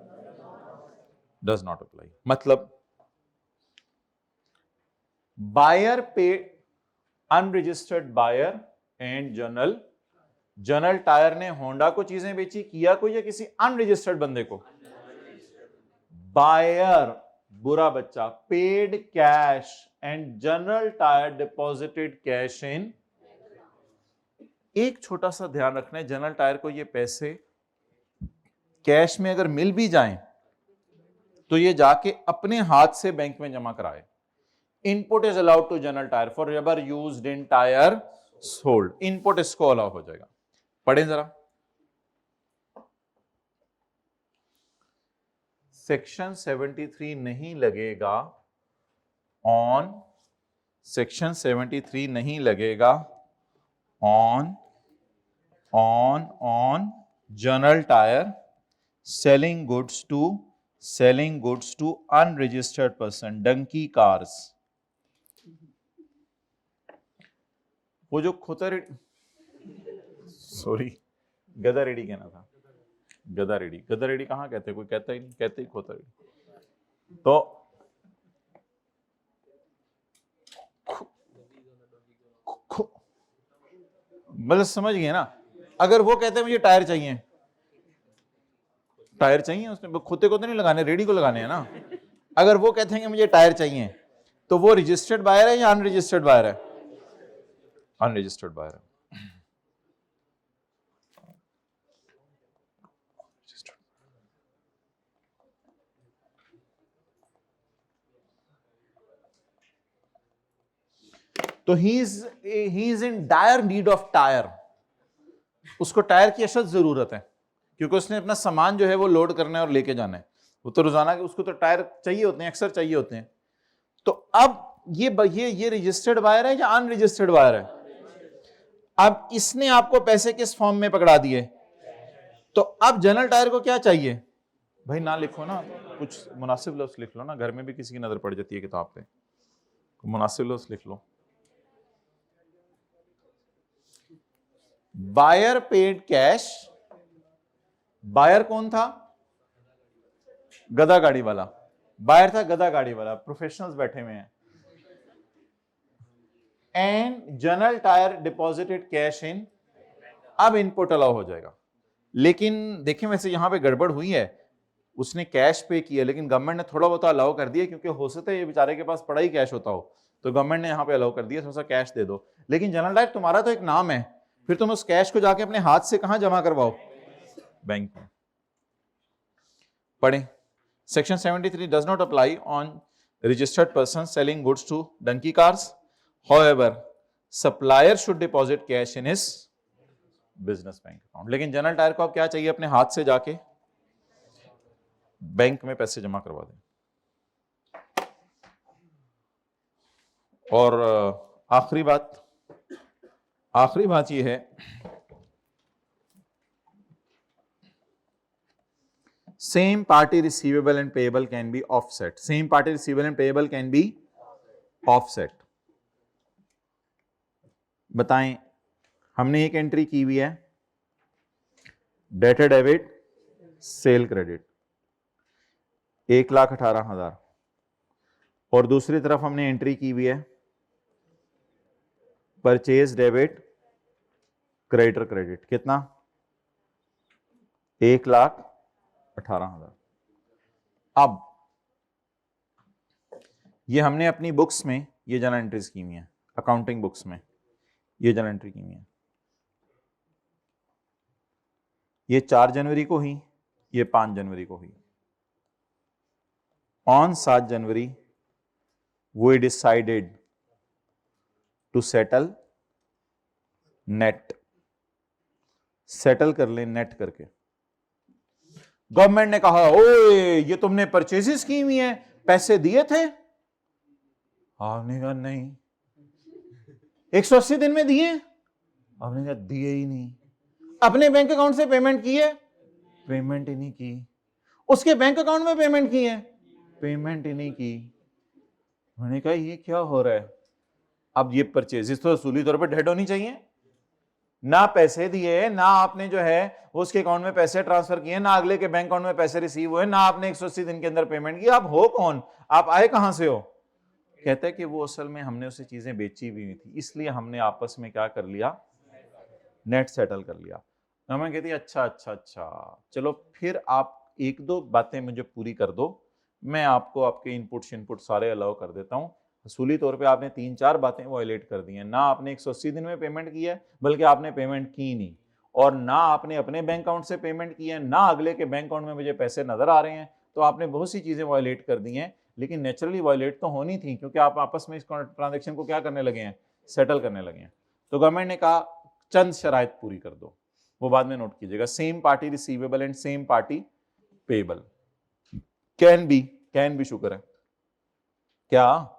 Does not apply. मतलब बायर पे, unregistered buyer and general tyre ने होंडा को चीजें बेची, किया को या किसी अनरजिस्टर्ड बंदे को? बायर बुरा बच्चा paid cash and general tyre deposited cash in. एक छोटा सा ध्यान रखना है, जनरल टायर को ये पैसे कैश में अगर मिल भी जाएं तो ये जाके अपने हाथ से बैंक में जमा कराए। Input is allowed to general tyre for rubber used in tyre sold, input इसको अलाउ हो जाएगा। पढ़ें जरा, सेक्शन 73 नहीं लगेगा ऑन, सेक्शन 73 नहीं लगेगा on general tyre selling goods to unregistered person, donkey carts. वो जो खोता रेडी, सॉरी गधा रेडी कहना था, गधा रेडी कहाँ कहते, कोई कहता ही नहीं, कहते ही खोता रेडी। तो मतलब समझ गए ना, अगर वो कहते हैं मुझे टायर चाहिए उसने खोते को तो नहीं लगाने, रेडी को लगाने हैं ना। अगर वो कहते हैं कि मुझे टायर चाहिए तो वो रजिस्टर्ड बायर है या अनरजिस्टर्ड बायर है? अनरजिस्टर्ड बायर है। तो he is in dire need of tyre, उसको टायर की अशद जरूरत है, क्योंकि उसने अपना सामान जो है वो लोड करना है और लेके जाना है, वो तो रोजाना के उसको तो टायर चाहिए होते हैं, अक्सर चाहिए होते हैं। तो अब ये रजिस्टर्ड बायर है या अनरजिस्टर्ड बायर है? अब इसने आपको पैसे किस फॉर्म में पकड़ा दिए? तो अब जनरल टायर को क्या चाहिए? भाई ना लिखो ना, कुछ मुनासिब लफ्ज लिख लो ना, घर में भी किसी की नजर पड़ जाती है किताब पे, मुनासिब लफ्ज लिख लो। बायर पेड कैश, बायर कौन था? गधा गाड़ी वाला, बायर था गधा गाड़ी वाला, प्रोफेशनल्स बैठे हुए हैं। And general tyre deposited cash in, अब इनपुट अलाउ हो जाएगा। लेकिन देखें वैसे यहां पे गड़बड़ हुई है, उसने कैश पे किया लेकिन गवर्नमेंट ने थोड़ा बहुत अलाउ कर दिया, क्योंकि हो सकता है ये बेचारे के पास पड़ा ही कैश होता हो, तो गवर्नमेंट ने यहाँ पे अलाउ कर दिया थोड़ा सा कैश दे दो। लेकिन जनरल टायर तुम्हारा तो एक नाम है, फिर तुम उस कैश को जाके अपने हाथ से कहां जमा करवाओ? बैंक में। पढ़ें, section 73 does not apply on registered person selling goods to donkey carts, however supplier should deposit cash in his business bank account. लेकिन जनरल टायर को अब क्या चाहिए? अपने हाथ से जाके बैंक में पैसे जमा करवा दें। और आखिरी बात यह है, same party receivable and payable can B offset, same party receivable and payable can B offset. बताएं, हमने एक एंट्री की हुई है डेटर डेबिट सेल क्रेडिट 1,18,000, और दूसरी तरफ हमने एंट्री की हुई है परचेज डेबिट क्रेडिटर क्रेडिट, कितना? 1,18,000। अब ये हमने अपनी बुक्स में ये जनरल एंट्रीज की हुई है, अकाउंटिंग बुक्स में ये जनरल एंट्री की हुई है। ये 4 जनवरी को हुई, ये 5 जनवरी को हुई। On 7 January we decided to settle net, settle कर ले नेट करके। गवर्नमेंट ने कहा ओए ये तुमने परचेजेस की हुई हैं, पैसे दिए थे? आपने कहा नहीं। 180 दिन में दिए? आपने कहा दिए ही नहीं। अपने बैंक अकाउंट से पेमेंट की है? पेमेंट ही नहीं की। उसके बैंक अकाउंट में पेमेंट की है? पेमेंट ही नहीं की। मैंने कहा ये क्या हो रहा है? अब ये परचेजेस तो असूली तौर पर डेड होनी चाहिए, ना पैसे दिए, ना आपने जो है उसके अकाउंट में पैसे ट्रांसफर किए, ना अगले के बैंक अकाउंट में पैसे रिसीव हुए, ना आपने 180 दिन के अंदर पेमेंट की। आप हो कौन? आप आए कहां से हो? कहते हैं कि वो असल में हमने उसे चीजें बेची हुई थी, इसलिए हमने आपस में क्या कर लिया? नेट सेटल कर लिया। हमें कहती है अच्छा अच्छा अच्छा, चलो फिर आप 1-2 बातें मुझे पूरी कर दो, मैं आपको आपके इनपुट सारे अलाउ कर देता हूं। असूली तौर पे आपने 3-4 बातें वायलेट कर दी हैं, ना आपने 180 दिन में पेमेंट की है, बल्कि आपने पेमेंट की नहीं, और ना आपने अपने बैंक अकाउंट से पेमेंट की है, ना अगले के बैंक अकाउंट में मुझे पैसे नजर आ रहे हैं। तो आपने बहुत सी चीजें वायलेट कर दी हैं, लेकिन नेचुरली वायलेट तो होनी थी, क्योंकि आप आपस में इस ट्रांजेक्शन को क्या करने लगे हैं? सेटल करने लगे हैं। तो गवर्नमेंट ने कहा चंद शराइत पूरी कर दो, वो बाद में नोट कीजिएगा। Same party receivable and same party payable can be शुक्र है क्या?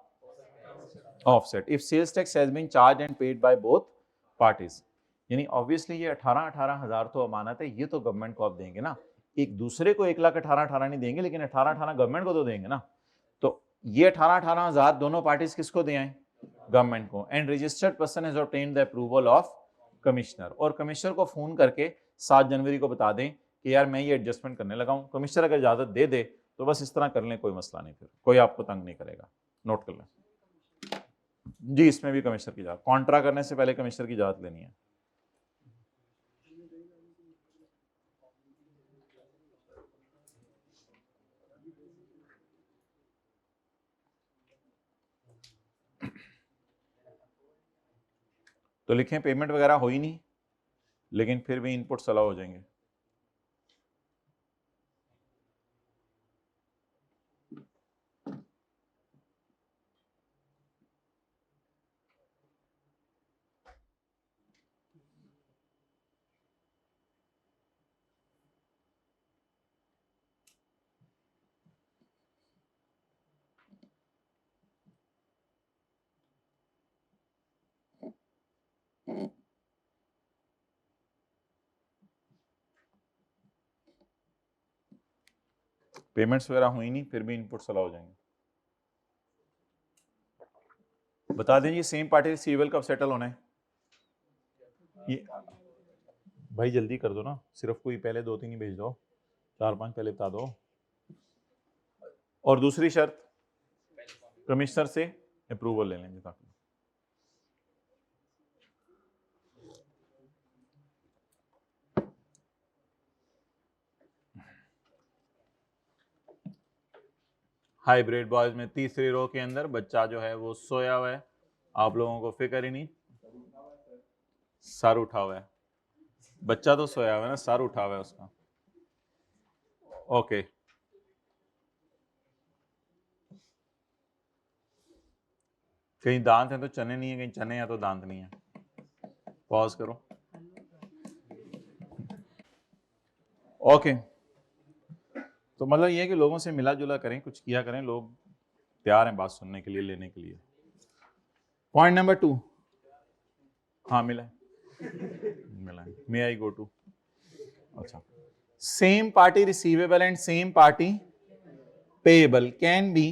Offset if sales tax has been charged and paid by both parties. यानी ऑब्वियसली ये 18,000 तो अमानत है, ये तो गवर्नमेंट को आप देंगे ना, एक दूसरे को 1,18,18 नहीं देंगे, लेकिन 18,18 गवर्नमेंट को तो देंगे ना। तो ये 18,18,000 दोनों पार्टीज किसको दे आए? गवर्नमेंट को। And registered person has obtained the approval of commissioner, और कमिश्नर को फोन करके 7 जनवरी को बता दें कि यार मैं ये एडजस्टमेंट करने लगा हूं। कमिश्नर अगर इजाजत दे दे तो बस इस तरह कर लें, कोई मसला नहीं, फिर कोई आपको तंग नहीं करेगा। नोट कर लें जी, इसमें भी कमिश्नर की इजाजत, कॉन्ट्रा करने से पहले कमिश्नर की इजाजत लेनी है। तो लिखें पेमेंट वगैरह हो ही नहीं, लेकिन फिर भी इनपुट्स अलाउ हो जाएंगे। पेमेंट्स वगैरह हुई नहीं, फिर भी इनपुट्स अलाउ हो जाएंगे। बता दें ये सेम पार्टी रिसीवेबल कब सेटल होना है? ये भाई जल्दी कर दो ना, सिर्फ कोई पहले 2-3 ही भेज दो, 4-5 पहले बता दो। और दूसरी शर्त कमिश्नर से अप्रूवल ले लेंगे ताकि हाइब्रिड बॉयज में तीसरी रो के अंदर बच्चा जो है वो सोया हुआ है, आप लोगों को फिक्र ही नहीं, सर उठा हुआ है। बच्चा तो सोया हुआ है ना, सर उठा हुआ है उसका। ओके कहीं दांत है तो चने नहीं है, कहीं चने हैं तो दांत नहीं है। पॉज करो। ओके तो मतलब ये है कि लोगों से मिला जुला करें, कुछ किया करें, लोग तैयार हैं बात सुनने के लिए, लेने के लिए। पॉइंट नंबर 2, हाँ मिला मिला, मे आई गो टू। अच्छा, same party receivable and same party payable can B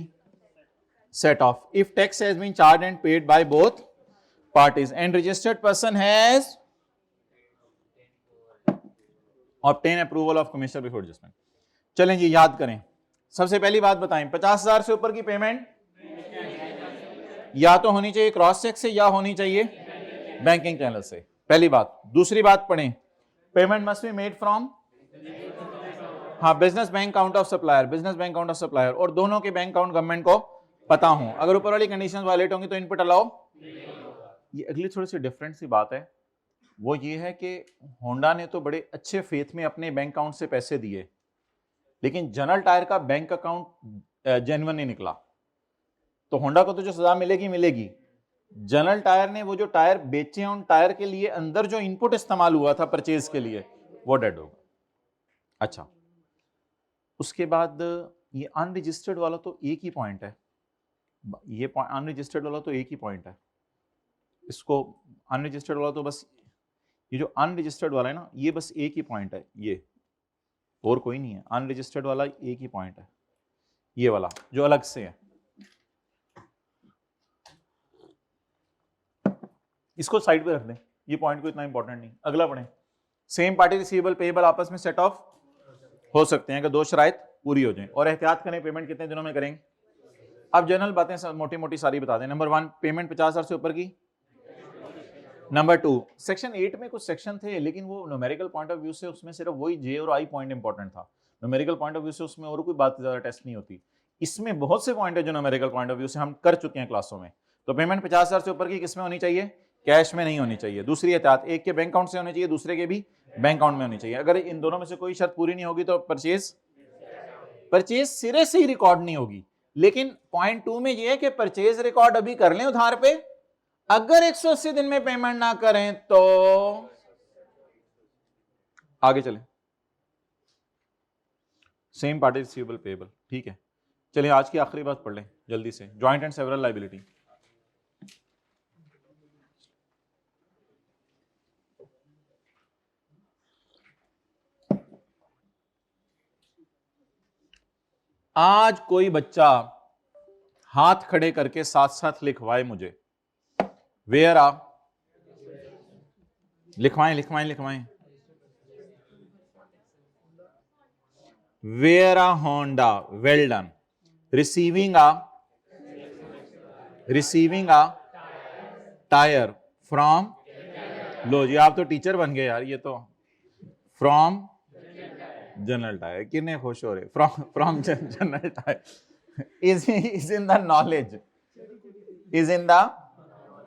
set off if tax has been charged and paid by both parties and registered person has obtained approval of commissioner before adjustment। चलें जी याद करें, सबसे पहली बात बताएं, 50,000 से ऊपर की पेमेंट या तो होनी चाहिए क्रॉस चेक से या होनी चाहिए बैंकिंग चैनल से, पहली बात। दूसरी बात पढ़ें, payment must be made from business bank account of supplier, business bank account of supplier, और दोनों के बैंक अकाउंट गवर्नमेंट को पता हूं। अगर ऊपर वाली कंडीशंस वायलेट होंगी तो इनपुट अलाउ। ये अगली थोड़ी सी डिफरेंट सी बात है, वो ये है कि होंडा ने तो बड़े अच्छे फेथ में अपने बैंक अकाउंट से पैसे दिए, लेकिन जनरल टायर का बैंक अकाउंट जेन्युइन नहीं निकला, तो होंडा को तो जो सजा मिलेगी मिलेगी। जनरल टायर ने वो जो टायर बेचे हैं, उन टायर के लिए अंदर जो इनपुट इस्तेमाल हुआ था परचेज के लिए, वो डेड होगा। अच्छा, उसके बाद ये अनरजिस्टर्ड वाला तो एक ही पॉइंट है, ये अनरजिस्टर्ड वाला तो एक ही पॉइंट है, इसको अनरजिस्टर्ड वाला तो बस, ये जो अनरजिस्टर्ड वाला है ना, ये बस एक ही पॉइंट है, ये और कोई नहीं है। अनरजिस्टर्ड वाला एक ही पॉइंट है, ये वाला जो अलग से है, इसको साइड पे रख दें, ये पॉइंट को इतना इंपॉर्टेंट नहीं। अगला पढ़ें, सेम पार्टी रिसीवेबल पेएबल आपस में सेट ऑफ हो सकते हैं कि दो शराइत पूरी हो जाएं, और एहतियात करें पेमेंट कितने दिनों में करेंगे। अब जनरल बातें मोटी मोटी सारी बता दें। नंबर 1, पेमेंट 50,000 से ऊपर की। नंबर 2, सेक्शन 8 में कुछ सेक्शन थे, लेकिन वो न्यूमेरिकल पॉइंट ऑफ व्यू से उसमें सिर्फ वही जे और आई पॉइंट इंपॉर्टेंट था। न्यूमेरिकल पॉइंट ऑफ व्यू से उसमें और कोई बात ज्यादा टेस्ट नहीं होती। इसमें बहुत से पॉइंट है जो न्यूमेरिकल पॉइंट ऑफ व्यू से हम कर चुके हैं क्लासों में। तो पेमेंट 50,000 से ऊपर की किसमें होनी चाहिए? कैश में नहीं होनी चाहिए। दूसरी एहतियात, एक के बैंक अकाउंट से होनी चाहिए, दूसरे के भी बैंक अकाउंट में होनी चाहिए। अगर इन दोनों में से कोई शर्त पूरी नहीं होगी तो परचेज सिरे से ही रिकॉर्ड नहीं होगी। लेकिन पॉइंट 2 में यह है कि परचेज रिकॉर्ड अभी कर लें उधार पे, अगर 180 दिन में पेमेंट ना करें तो आगे चलें। सेम पार्टी रिसीवेबल पेएबल, ठीक है। चलिए आज की आखिरी बात पढ़ लें जल्दी से, जॉइंट एंड सेवरल लायबिलिटी। आज कोई बच्चा हाथ खड़े करके साथ साथ लिखवाए मुझे, वेयर आ, लिखवाएं लिखवाएं लिखवाएं, where a Honda, well done, receiving a tyre from, लो जी आप तो टीचर बन गए यार, ये तो फ्रॉम जनरल टायर, कितने खुश हो रहे, from general tyre is in the knowledge, is in the,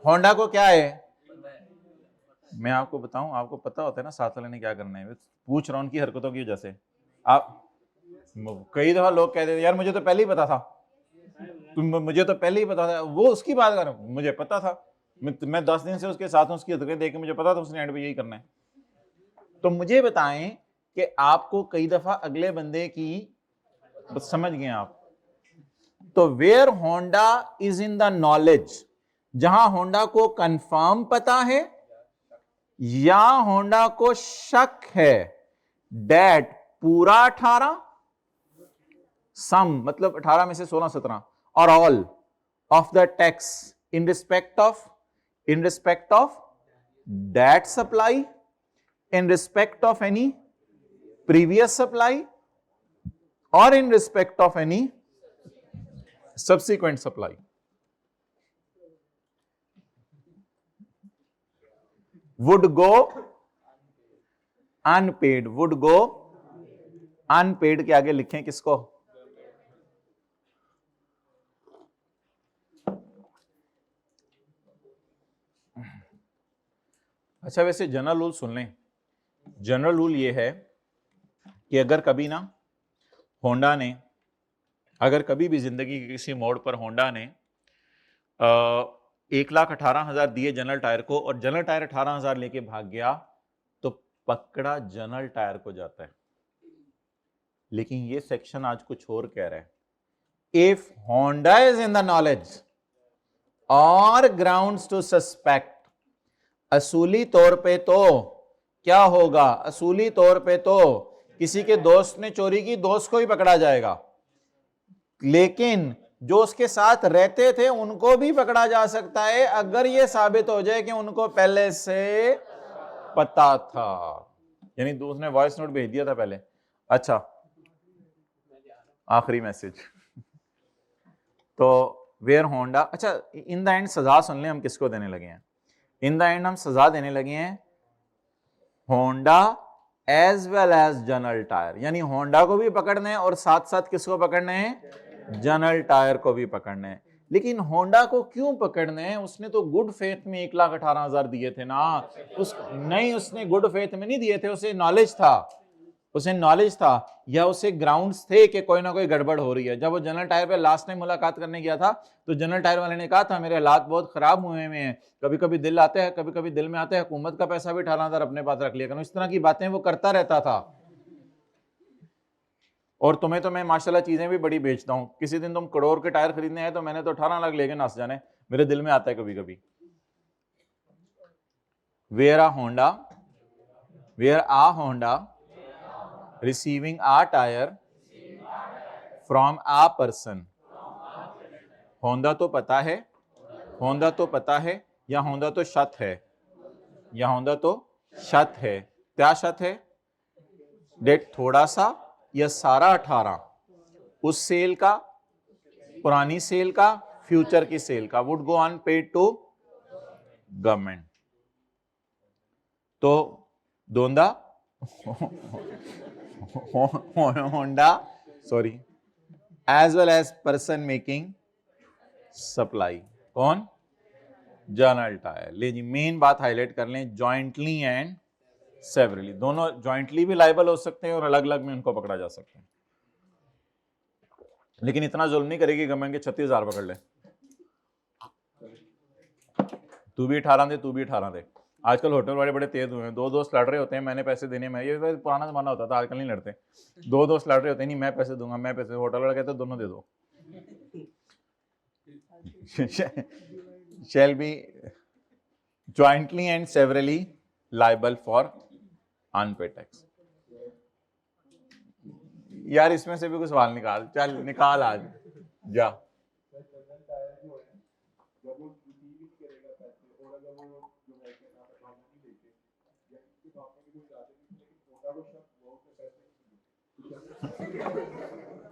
Honda को क्या है, मैं आपको बताऊं, आपको पता होता है ना साथ वाले ने क्या करना है, पूछ रहा हूं उनकी हरकतों की वजह से। आप कई दफा लोग कहते हैं यार मुझे तो पहले ही पता था, मुझे तो पहले ही पता था, वो उसकी बात कर, मुझे पता था, मैं 10 दिन से उसके साथ हूं, उसकी हरकतें देख के मुझे पता था उसने एंड पे यही करना है। तो मुझे बताएं कि आपको कई दफा अगले बंदे की, बस समझ गए आप, तो where Honda is in the knowledge, जहां होंडा को कंफर्म पता है या होंडा को शक है डेट पूरा 18, सम मतलब 18 में से 16 17, और all of the tax in respect of that supply, in respect of any previous supply or in respect of any subsequent supply. Would go unpaid, would go unpaid के आगे लिखें किसको? अच्छा वैसे जनरल रूल सुन लें। जनरल रूल ये है कि अगर कभी ना होंडा ने, अगर कभी भी जिंदगी के किसी मोड़ पर होंडा ने 1,18,000 दिए जनरल टायर को और जनरल टायर 18,000 लेके भाग गया, तो पकड़ा जनरल टायर को जाता है। लेकिन ये सेक्शन आज कुछ और कह रहा है, if Honda is in the knowledge और ग्राउंड्स टू सस्पेक्ट, असूली तौर पे तो क्या होगा, असूली तौर पे तो किसी के दोस्त ने चोरी की, दोस्त को ही पकड़ा जाएगा, लेकिन जो उसके साथ रहते थे उनको भी पकड़ा जा सकता है अगर यह साबित हो जाए कि उनको पहले से पता था, यानी उसने वॉइस नोट भेज दिया था पहले। अच्छा आखिरी मैसेज, तो वेयर होंडा, अच्छा इन द एंड सजा सुन ले हम किसको देने लगे हैं। इन द एंड हम सजा देने लगे हैं Honda as well as general tyre, यानी होंडा को भी पकड़ना है और साथ साथ किसको पकड़ना है, जनरल टायर को भी पकड़ना है। लेकिन होंडा को क्यों पकड़ना है, उसने तो गुड फेथ में 1,18,000 दिए थे ना, नहीं उसने गुड फेथ में नहीं दिए थे, उसे नॉलेज था, उसे नॉलेज था या उसे ग्राउंड्स थे कि कोई ना कोई गड़बड़ हो रही है। जब वो जनरल टायर पे लास्ट टाइम मुलाकात करने गया था तो जनरल टायर वाले ने कहा था मेरे हालात बहुत खराब हुए हैं, कभी कभी दिल आते हैं, कभी कभी दिल में आते हैं, हुकूमत का पैसा भी 18,000 अपने पास रख लिया करो, इस तरह की बातें वो करता रहता था। और तुम्हें तो मैं माशाल्लाह चीजें भी बड़ी बेचता हूं, किसी दिन तुम करोड़ के टायर खरीदने हैं तो मैंने तो 18 लाख लेके नस जाने, मेरे दिल में आता है कभी कभी। Where a Honda receiving a tire from a person, Honda तो पता है, होंडा तो पता है या होंडा तो शत है, या होंडा तो शत है, क्या शत है, डेट थोड़ा सा या सारा 18, उस सेल का, पुरानी सेल का, फ्यूचर की सेल का, would go unpaid to government. तो दोंदा Honda sorry as well as person making supply, कौन, जनरल टायर। ले जी मेन बात हाईलाइट कर लें, जॉइंटली एंड सेवरली, दोनों जॉइंटली भी लाइबल हो सकते हैं और अलग अलग में उनको पकड़ा जा सकता है। लेकिन इतना जुल्म नहीं करेगी गवर्नमेंट के 36,000 पकड़ ले, तू भी 18 दे, तू भी 18 दे। आजकल होटल वाले बड़े तेज हुए हैं, दो दोस्त लड़ रहे होते हैं, मैंने पैसे देने में, ये पुराना जमाना होता था, आजकल नहीं लड़ते, दो दोस्त लड़ रहे होते हैं, नहीं मैं पैसे दूंगा, मैं पैसे, होटल वाले कहते दोनों दे दो। shall be jointly and severally liable for unpaid tax। यार इसमें से भी कुछ सवाल निकाल, चल निकाल आज जा।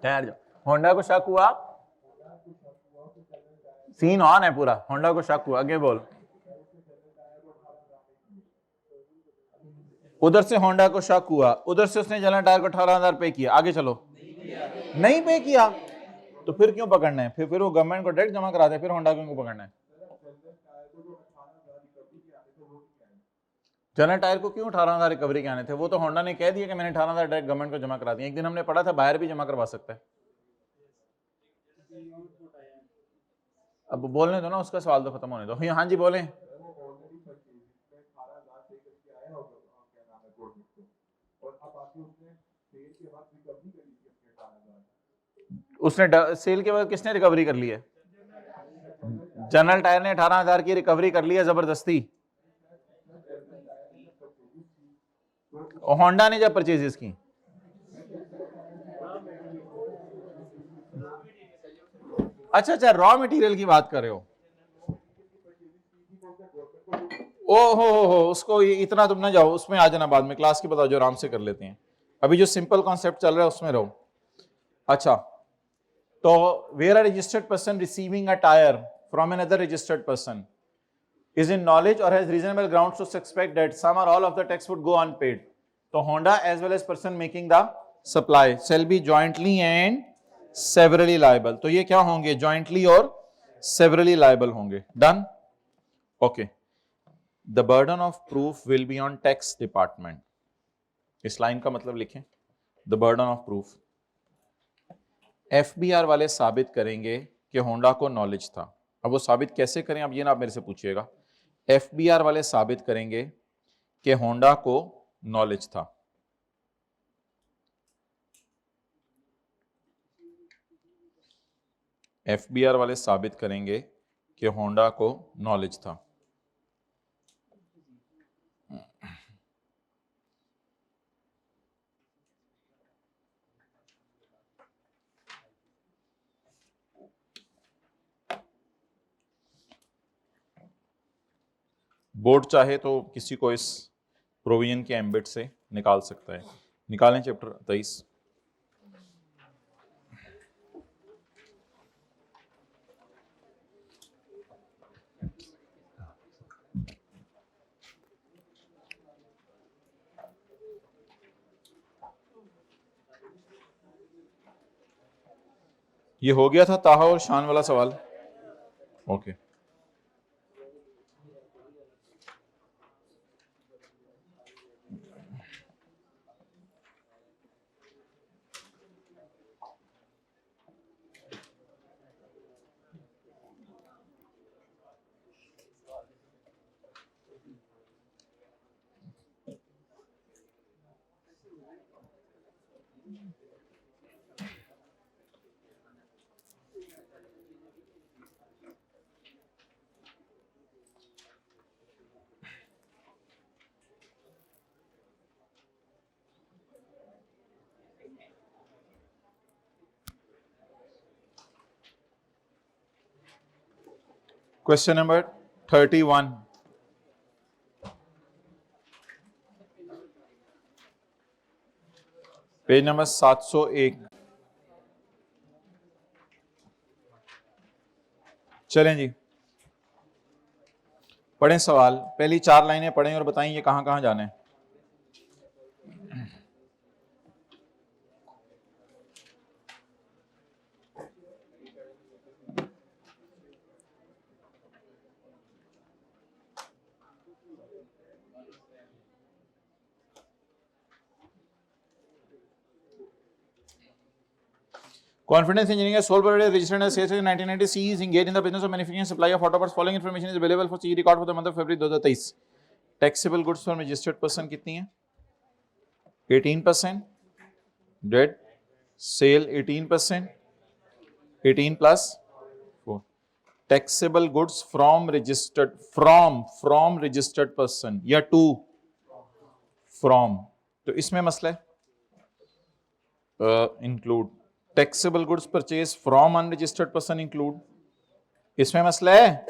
ठहर जाओ, होंडा को शक हुआ, सीन ऑन है पूरा, होंडा को शक हुआ, आगे बोल। उधर से होंडा को शक हुआ, उधर से उसने जनरल टायर को 18,000 पे किया, आगे चलो, नहीं पे किया तो फिर क्यों पकड़ना है, फिर वो गवर्नमेंट को डायरेक्ट जमा करा दे, फिर होंडा क्यों पकड़ना है। जनरल टायर को क्यों 18,000 रिकवरी के आने थे? वो तो होंडा ने कह दिया कि मैंने 18,000 डायरेक्ट गवर्नमेंट को जमा करा दिया। एक दिन हमने पढ़ा था बाहर भी जमा करवा सकता है। अब बोलने दो ना, उसका सवाल तो खत्म होने दो। हाँ जी बोलें। उसने सेल के बाद किसने रिकवरी कर ली है? जनरल टायर ने 18,000 की रिकवरी कर ली है जबरदस्ती। होंडा ने जब परचेजेस की, अच्छा अच्छा रॉ मटेरियल की बात कर रहे हो। ओ हो उसको इतना तुम ना जाओ, उसमें आ जाना बाद में, क्लास की बताओ जो आराम से कर लेते हैं। अभी जो सिंपल कॉन्सेप्ट चल रहा है उसमें रहो। अच्छा, तो where a registered person receiving a tyre from another registered person is in knowledge or has reasonable grounds to suspect that some or all of the tax would go unpaid. तो Honda as well as person making the supply shall be jointly and severally liable. तो ये क्या होंगे? jointly और severally liable होंगे। Done? Okay. The burden of proof will be on tax department. इस line का मतलब लिखें। The burden of proof. FBR वाले साबित करेंगे कि होंडा को नॉलेज था। अब वो साबित कैसे करें, अब ये ना आप मेरे से पूछिएगा। FBR वाले साबित करेंगे कि होंडा को नॉलेज था। FBR वाले साबित करेंगे कि होंडा को नॉलेज था। बोर्ड चाहे तो किसी को इस प्रोविजन के एम्बिट से निकाल सकता है। निकालें चैप्टर 23। ये हो गया था ताहा और शान वाला सवाल। Okay. Question number 31, page number 701। चलें जी, पढ़ें सवाल। पहली 4 लाइनें पढ़ें और बताएं ये कहां कहां जाना है। Confidence Engineering sole proprietor registered as CSA in 1990. C is engaged in the business of manufacturing and supply of auto parts. Following information is available for CE record for the month of February 2023. Taxable goods from registered person कितनी है? 18%. Dead. Sale 18%. 18 plus 4. Taxable goods from registered person या to from. तो इसमें मसला है include. Taxable goods purchased from unregistered person include. इसमें मसला है।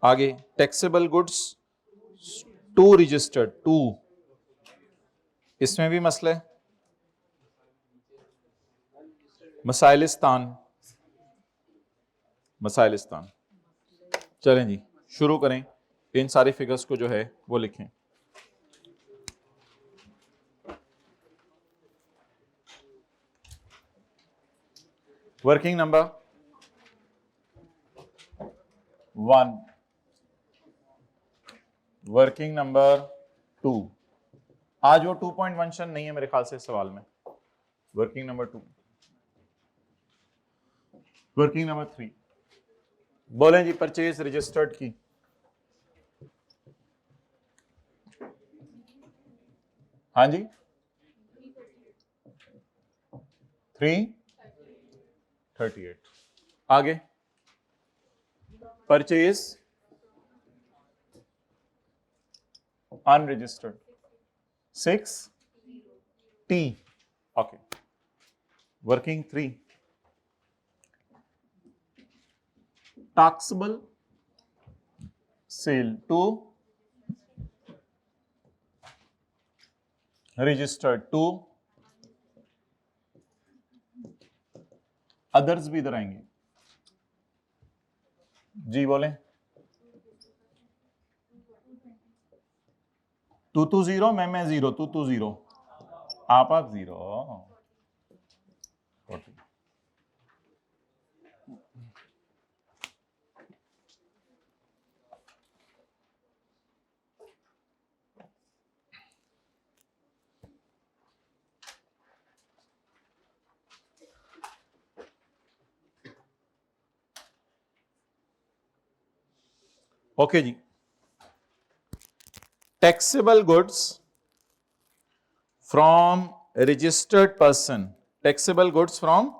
आगे taxable goods to registered to, इसमें भी मसला है। मसाइलिस्तान चलें जी शुरू करें। इन सारी फिगर्स को जो है वो लिखें। वर्किंग नंबर 1, वर्किंग नंबर 2, आज वो 2.1 नहीं है मेरे ख्याल से सवाल में। वर्किंग नंबर 2, वर्किंग नंबर 3 बोलें जी, परचेज रजिस्टर्ड की। हाँ जी, 338। आगे purchase unregistered 6T। Okay, working 3 taxable sale 2 registered 2 others भी इधर आएंगे जी, बोलें। 2 0, मैं 0, 2 0, आप 0। ओके जी, taxable goods from registered person, taxable goods from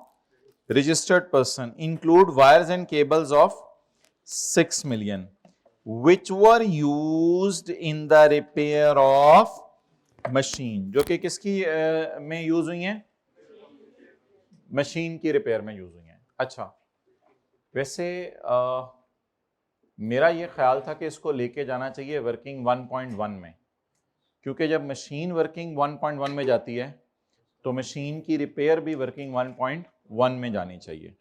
registered person include wires and cables of 6 million which were used in the repair of machine, जो कि किसकी में यूज हुई हैं? मशीन की रिपेयर में यूज हुई हैं। अच्छा, वैसे मेरा ये ख्याल था कि इसको लेके जाना चाहिए वर्किंग 1.1 में, क्योंकि जब मशीन वर्किंग 1.1 में जाती है तो मशीन की रिपेयर भी वर्किंग 1.1 में जानी चाहिए।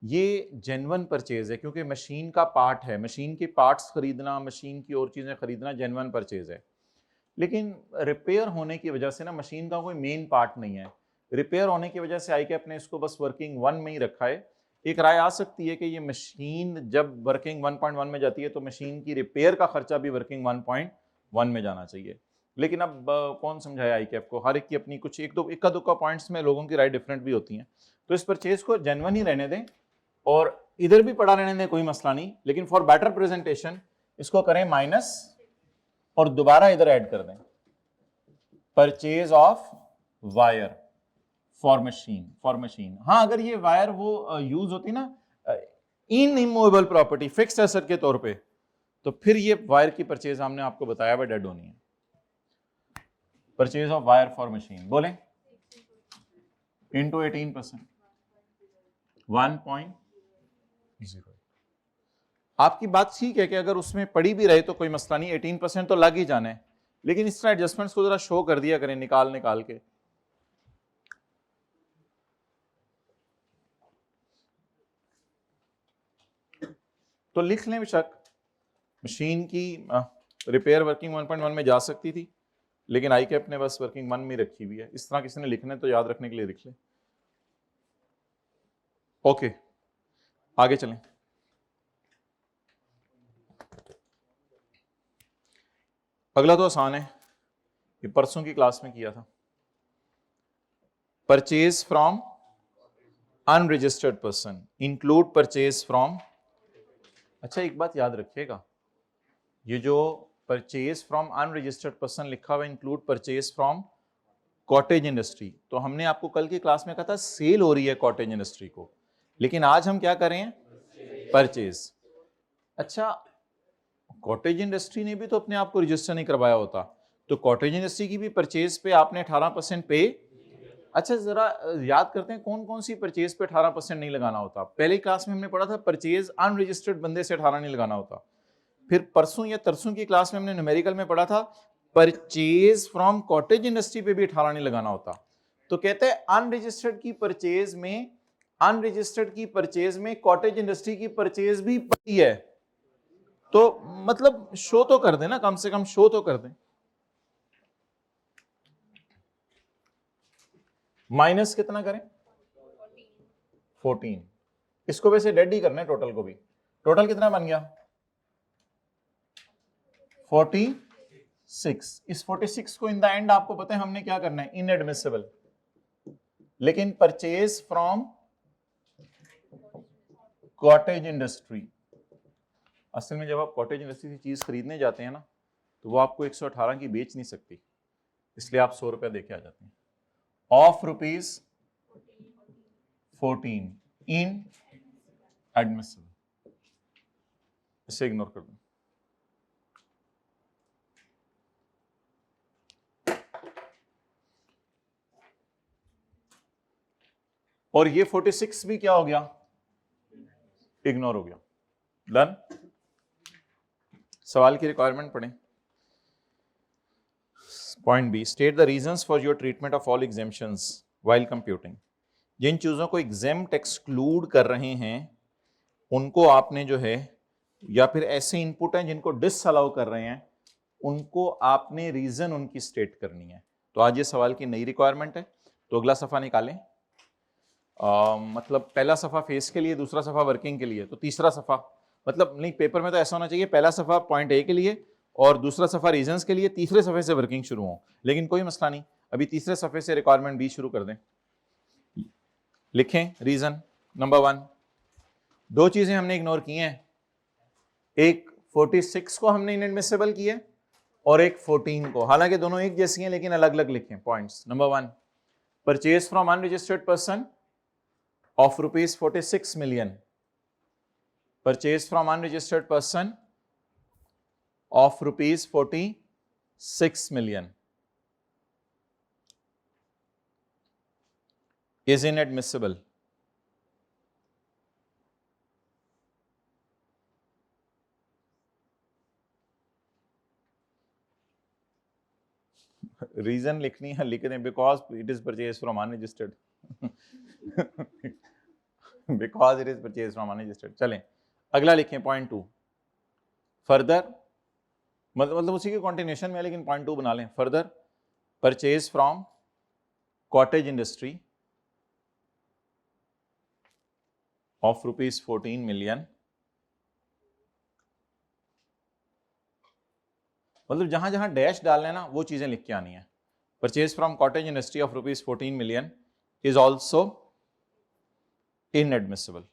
ये जेन्युइन परचेज है, क्योंकि मशीन का पार्ट है, मशीन के पार्ट्स खरीदना, मशीन की और चीज़ें खरीदना जेन्युइन परचेज है। लेकिन रिपेयर होने की वजह से ना, मशीन का कोई मेन पार्ट नहीं है, रिपेयर होने की वजह से ICAP ने इसको बस वर्किंग 1 में ही रखा है। एक राय आ सकती है कि ये मशीन जब वर्किंग 1.1 में जाती है तो मशीन की रिपेयर का खर्चा भी वर्किंग 1.1 में जाना चाहिए। लेकिन अब कौन समझाया ICAP को, हर एक की अपनी कुछ एक दो इक्का दुक्का पॉइंट्स में लोगों की राय डिफरेंट भी होती हैं। तो इस परचेज को जेन्युइन ही रहने दें और इधर भी पड़ा रहने दें, कोई मसला नहीं, लेकिन फॉर बेटर प्रेजेंटेशन इसको करें माइनस और दोबारा इधर ऐड कर दें purchase of wire for machine. हाँ, अगर ये वायर वो यूज होती ना इन इमूवेबल प्रॉपर्टी, फिक्स्ड एसेट के तौर पे, तो फिर ये वायर की परचेज हमने आपको बताया हुआ डेड होनी है। Purchase of wire for machine बोलें इंटू 18%, 1.0। आपकी बात ठीक है कि अगर उसमें पड़ी भी रहे तो कोई मसला नहीं, 18% तो लग ही जाना है, लेकिन इस तरह एडजस्टमेंट्स को जरा शो कर दिया करें निकाल के। तो लिख लें बेशक मशीन की रिपेयर वर्किंग 1.1 में जा सकती थी, लेकिन ICAP ने बस वर्किंग 1 में रखी हुई है। इस तरह किसी ने लिखना है तो याद रखने के लिए लिख लें। ओके, आगे चलें। अगला तो आसान है, ये परसों की क्लास में किया था, purchase from unregistered person include purchase from. अच्छा, एक बात याद रखिएगा, ये जो परचेज फ्रॉम अनरजिस्टर्ड पर्सन लिखा हुआ include purchase from cottage industry, तो हमने आपको कल की क्लास में कहा था सेल हो रही है कॉटेज इंडस्ट्री को, लेकिन आज हम क्या कर रहे हैं? परचेज। अच्छा, कॉटेज इंडस्ट्री ने भी तो अपने आप को रजिस्टर नहीं करवाया होता, तो कॉटेज इंडस्ट्री की भी परचेज पे आपने 18% पे। अच्छा, जरा याद करते हैं कौन कौन सी परचेज पे 18% नहीं लगाना होता। पहले क्लास में हमने पढ़ा था परचेज अनरजिस्टर्ड बंदे से 18 नहीं लगाना होता। फिर परसों या तरसों की क्लास में हमने न्यूमेरिकल में पढ़ा था परचेज फ्रॉम कॉटेज इंडस्ट्री पे भी 18 नहीं लगाना होता। तो कहते हैं अनरजिस्टर्ड की परचेज में कॉटेज इंडस्ट्री की परचेज भी पड़ी है, तो मतलब शो तो कर दें ना, कम से कम शो तो कर दें। माइनस कितना करें? 14। इसको वैसे डेड ही करना है टोटल को भी। टोटल कितना बन गया? 46। इस 46 को इन द एंड आपको पता है हमने क्या करना है, इनएडमिसिबल। लेकिन परचेज फ्रॉम कॉटेज इंडस्ट्री, असल में जब आप कॉटेज इंडस्ट्री से चीज खरीदने जाते हैं ना, तो वो आपको 118 की बेच नहीं सकती, इसलिए आप 100 रुपया देके आ जाते हैं। ऑफ रुपीज 14 इन एडमिसिबल, इसे इग्नोर कर दो। और ये 46 भी क्या हो गया, इग्नोर हो गया। डन। सवाल की रिक्वायरमेंट पढ़ें। Point B, state the reasons for your treatment of all exemptions while computing. जिन चीजों को एग्जेम्प्ट एक्सक्लूड कर रहे हैं उनको आपने जो है, या फिर ऐसे इनपुट हैं जिनको डिसअलाउ कर रहे हैं, उनको आपने रीजन उनकी स्टेट करनी है। तो आज ये सवाल की नई रिक्वायरमेंट है। तो अगला सफा निकालें। मतलब पहला सफा फेस के लिए, दूसरा सफा वर्किंग के लिए, तो तीसरा सफा, मतलब नहीं, पेपर में तो ऐसा होना चाहिए, पहला सफा पॉइंट ए के लिए और दूसरा सफा रीजंस के लिए, तीसरे सफे से वर्किंग शुरू हो। लेकिन कोई मसला नहीं, अभी तीसरे सफे से रिक्वायरमेंट बी शुरू कर दें। लिखें रीजन नंबर 1। दो चीजें हमने इग्नोर की हैं, एक 46 को हमने इनएडमिसिबल किया और एक 14 को, हालांकि दोनों एक जैसी हैं लेकिन अलग अलग लिखें points. Number 1, purchase from unregistered person of rupees 46 million, purchase from unregistered person of rupees 46 million is inadmissible. Reason लिखनी है, लिख दें because it is purchase from unregistered, because it is purchase from unregistered. चलें अगला लिखें point 2। Further, मतलब उसी के कंटिन्यूएशन में, लेकिन पॉइंट 2 बना लें। Further, purchase from cottage industry of rupees 14 million, मतलब जहां जहां डैश डालना है ना वो चीजें लिख के आनी है। Purchase from cottage industry of rupees 14 million is also inadmissible.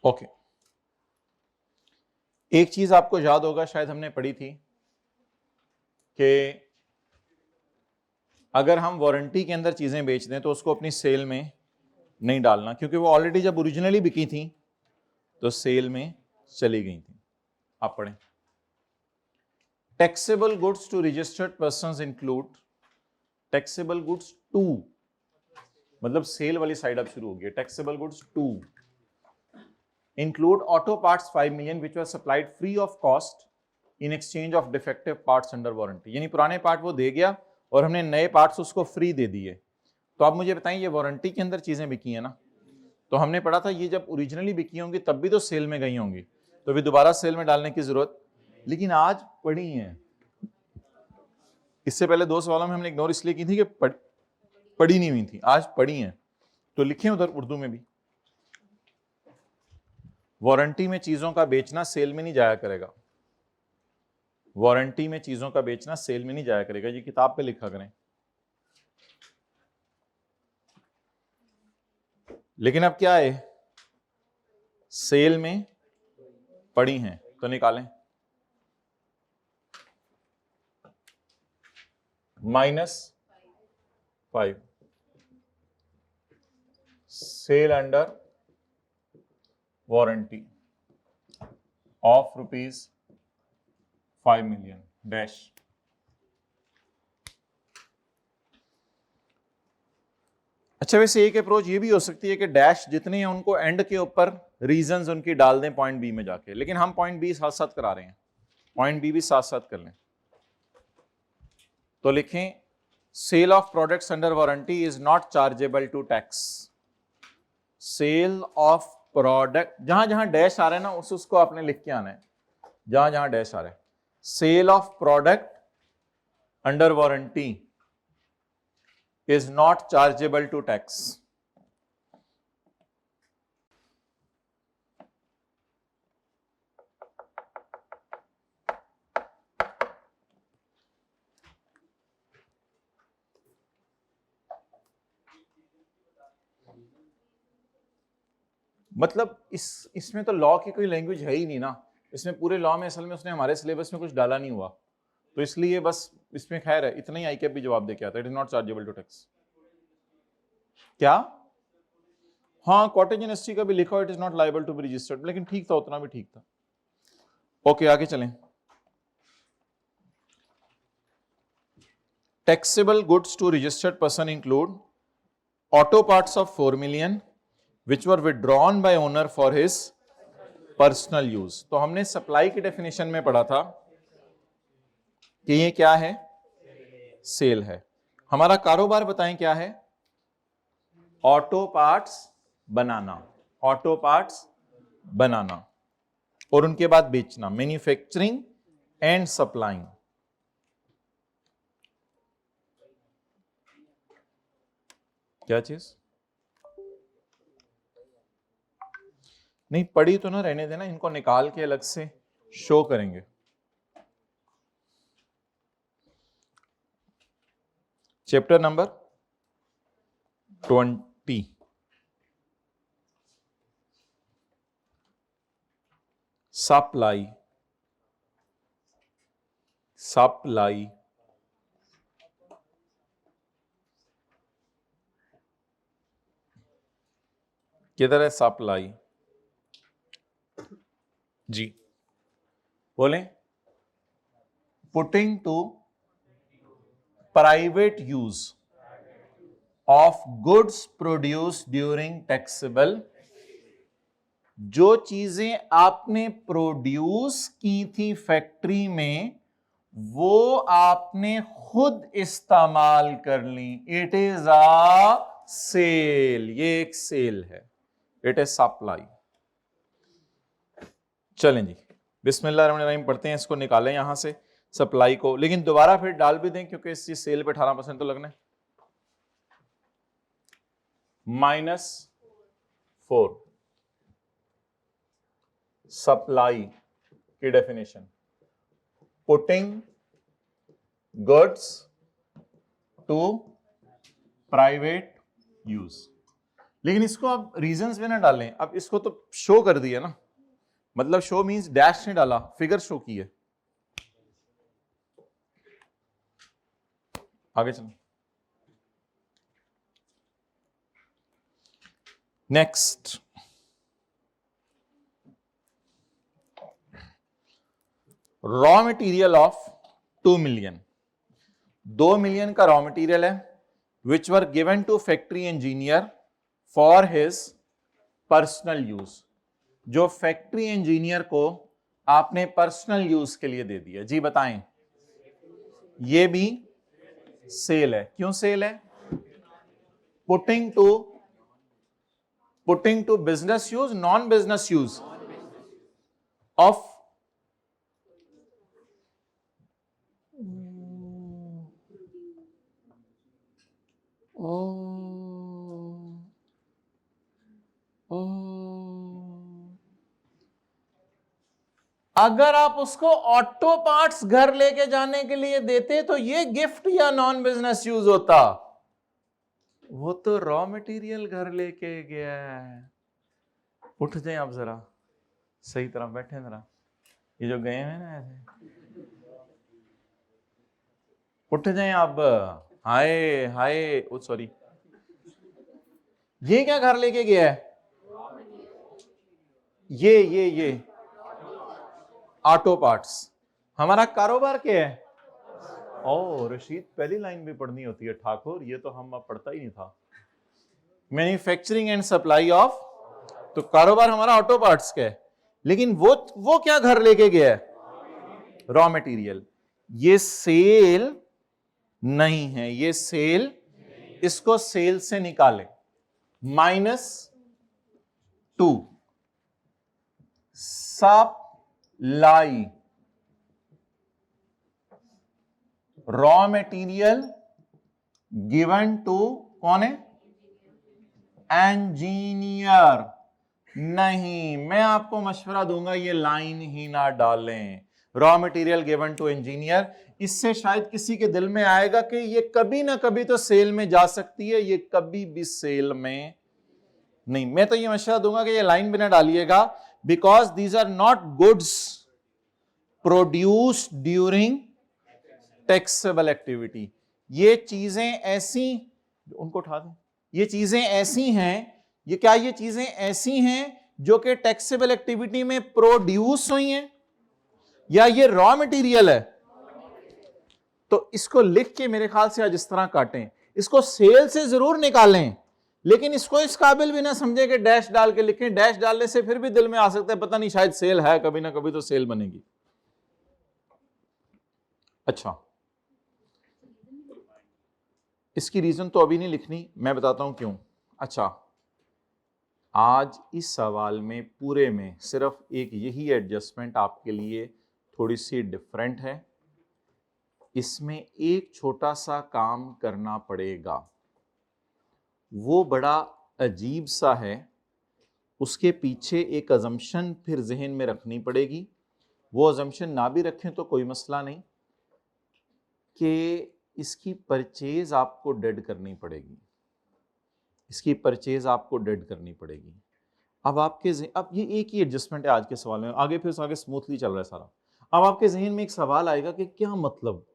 Okay, एक चीज आपको याद होगा, शायद हमने पढ़ी थी कि अगर हम वारंटी के अंदर चीजें बेच दें तो उसको अपनी सेल में नहीं डालना, क्योंकि वो ऑलरेडी जब ओरिजिनली बिकी थी तो सेल में चली गई थी। आप पढ़ें। Taxable goods to registered persons include, taxable goods to, मतलब सेल वाली साइड अब शुरू हो गई। Taxable goods to include auto parts 5 million which were supplied free of cost in exchange of defective parts under warranty. यानी पुराने part वो दे गया और हमने नए पार्ट्स उसको फ्री दे दिए। तो आप मुझे बताएं, ये वारंटी के अंदर चीजें बिकी हैं ना, तो हमने पढ़ा था ये जब ओरिजिनली बिकी होंगी तब भी तो सेल में गई होंगी, तो भी दोबारा सेल में डालने की जरूरत, लेकिन आज पड़ी है। इससे पहले 2 सवालों में हमने इग्नोर इसलिए की थी कि पड़ी नहीं हुई थी, आज पड़ी हैं। तो लिखें उधर उर्दू में भी, वारंटी में चीजों का बेचना सेल में नहीं जाया करेगा, वारंटी में चीजों का बेचना सेल में नहीं जाया करेगा। ये किताब पे लिखा करें। लेकिन अब क्या है, सेल में पड़ी हैं, तो निकालें। -5 sale under warranty of rupees 5 million dash. अच्छा, वैसे एक अप्रोच ये भी हो सकती है कि डैश जितने हैं उनको एंड के ऊपर रीजंस उनकी डाल दें पॉइंट बी में जाके, लेकिन हम पॉइंट बी साथ साथ करा रहे हैं, पॉइंट बी भी साथ साथ कर लें। तो लिखें, sale of products under warranty is not chargeable to tax. Sale of product, जहां जहां डैश आ रहा है ना उसको आपने लिख के आना है, जहां जहां डैश आ रहा है। sale of product under warranty is not chargeable to tax. मतलब इसमें तो लॉ की कोई लैंग्वेज है ही नहीं ना, इसमें पूरे लॉ में असल में उसने हमारे सिलेबस में कुछ डाला नहीं हुआ, तो इसलिए बस इसमें खैर है, इतना ही आईकैप भी जवाब दे के आता है, it is not chargeable to tax. क्या? हाँ, कॉटेज इंडस्ट्री का भी लिखा हुआ it is not liable to be registered, लेकिन ठीक था, उतना भी ठीक था। ओके, आगे चलें। Taxable goods to registered person include auto parts of 4 million which were withdrawn by owner for his personal use। तो हमने सप्लाई की डेफिनेशन में पढ़ा था कि ये क्या है, सेल है। हमारा कारोबार बताएं क्या है, ऑटो पार्ट्स बनाना, ऑटो पार्ट्स बनाना और उनके बाद बेचना, मैन्युफैक्चरिंग एंड सप्लाइंग। क्या चीज नहीं पढ़ी तो ना रहने देना, इनको निकाल के अलग से शो करेंगे। चैप्टर नंबर 20, सप्लाई, सप्लाई किधर है, सप्लाई जी बोले, putting to private use of goods produce during taxable. जो चीजें आपने प्रोड्यूस की थी फैक्ट्री में वो आपने खुद इस्तेमाल कर ली, इट इज अ सेल, ये एक सेल है, इट इज सप्लाई। चलें जी, बिस्मिल्लाहिर्रहमानिर्रहीम पढ़ते हैं, इसको निकालें यहां से सप्लाई को, लेकिन दोबारा फिर डाल भी दें क्योंकि इस सेल पे 18% तो लगना है। -4 सप्लाई की definition, putting goods to private use. लेकिन इसको आप रीजंस में ना डालें, अब इसको तो शो कर दिया ना, मतलब शो मींस डैश नहीं डाला, फिगर शो की है। आगे चलो, next raw material of 2 million, 2 million का रॉ मटेरियल है, which were given to factory engineer for his personal use. जो फैक्ट्री इंजीनियर को आपने पर्सनल यूज के लिए दे दिया, जी बताएं, ये भी सेल है। क्यों सेल है? Putting to business use, non business use of अगर आप उसको ऑटो पार्ट्स घर लेके जाने के लिए देते तो ये गिफ्ट या नॉन बिजनेस यूज होता, वो तो रॉ मटेरियल घर लेके गया है। उठ जाए आप जरा, सही तरह बैठे जरा, ये जो गए हैं ना ऐसे, उठ जाए आप। हाय हाय, ओ सॉरी, ये क्या घर लेके गया है? ये ऑटो पार्ट्स। हमारा कारोबार क्या है? ओ रशीद, पहली लाइन भी पढ़नी होती है ठाकुर, ये तो हम पढ़ता ही नहीं था। मैन्युफैक्चरिंग एंड सप्लाई ऑफ, तो कारोबार हमारा ऑटो पार्ट्स का है, लेकिन वो क्या घर लेके गया है? Raw material. ये सेल नहीं है, ये सेल, इसको सेल से निकाले। -2 supply raw material given to कौन है? इंजीनियर। नहीं, मैं आपको मशवरा दूंगा ये लाइन ही ना डालें, raw material given to engineer. इससे शायद किसी के दिल में आएगा कि ये कभी ना कभी तो सेल में जा सकती है, ये कभी भी सेल में नहीं। मैं तो ये मशवरा दूंगा कि ये लाइन भी ना डालिएगा, because these are not goods produced during taxable activity. ये चीजें ऐसी, उनको उठा दें, ये चीजें ऐसी हैं, ये क्या ये चीजें ऐसी हैं जो कि टैक्सेबल एक्टिविटी में प्रोड्यूस हुई हैं, या ये रॉ मटेरियल है? तो इसको लिख के मेरे ख्याल से आज इस तरह काटें, इसको सेल से जरूर निकालें, लेकिन इसको इस काबिल भी ना समझे कि डैश डाल के लिखें। डैश डालने से फिर भी दिल में आ सकता है पता नहीं शायद सेल है, कभी ना कभी तो सेल बनेगी। अच्छा, इसकी रीजन तो अभी नहीं लिखनी, मैं बताता हूं क्यों। अच्छा, आज इस सवाल में पूरे में सिर्फ एक यही एडजस्टमेंट आपके लिए थोड़ी सी डिफरेंट है। इसमें एक छोटा सा काम करना पड़ेगा, वो बड़ा अजीब सा है, उसके पीछे एक अजम्पशन फिर जहन में रखनी पड़ेगी। वो अजम्पशन ना भी रखें तो कोई मसला नहीं, कि इसकी परचेज आपको डेड करनी पड़ेगी, इसकी परचेज आपको डेड करनी पड़ेगी। अब ये एक ही एडजस्टमेंट है आज के सवाल में, आगे फिर आगे स्मूथली चल रहा है सारा। अब आपके जहन में एक सवाल आएगा कि क्या मतलब,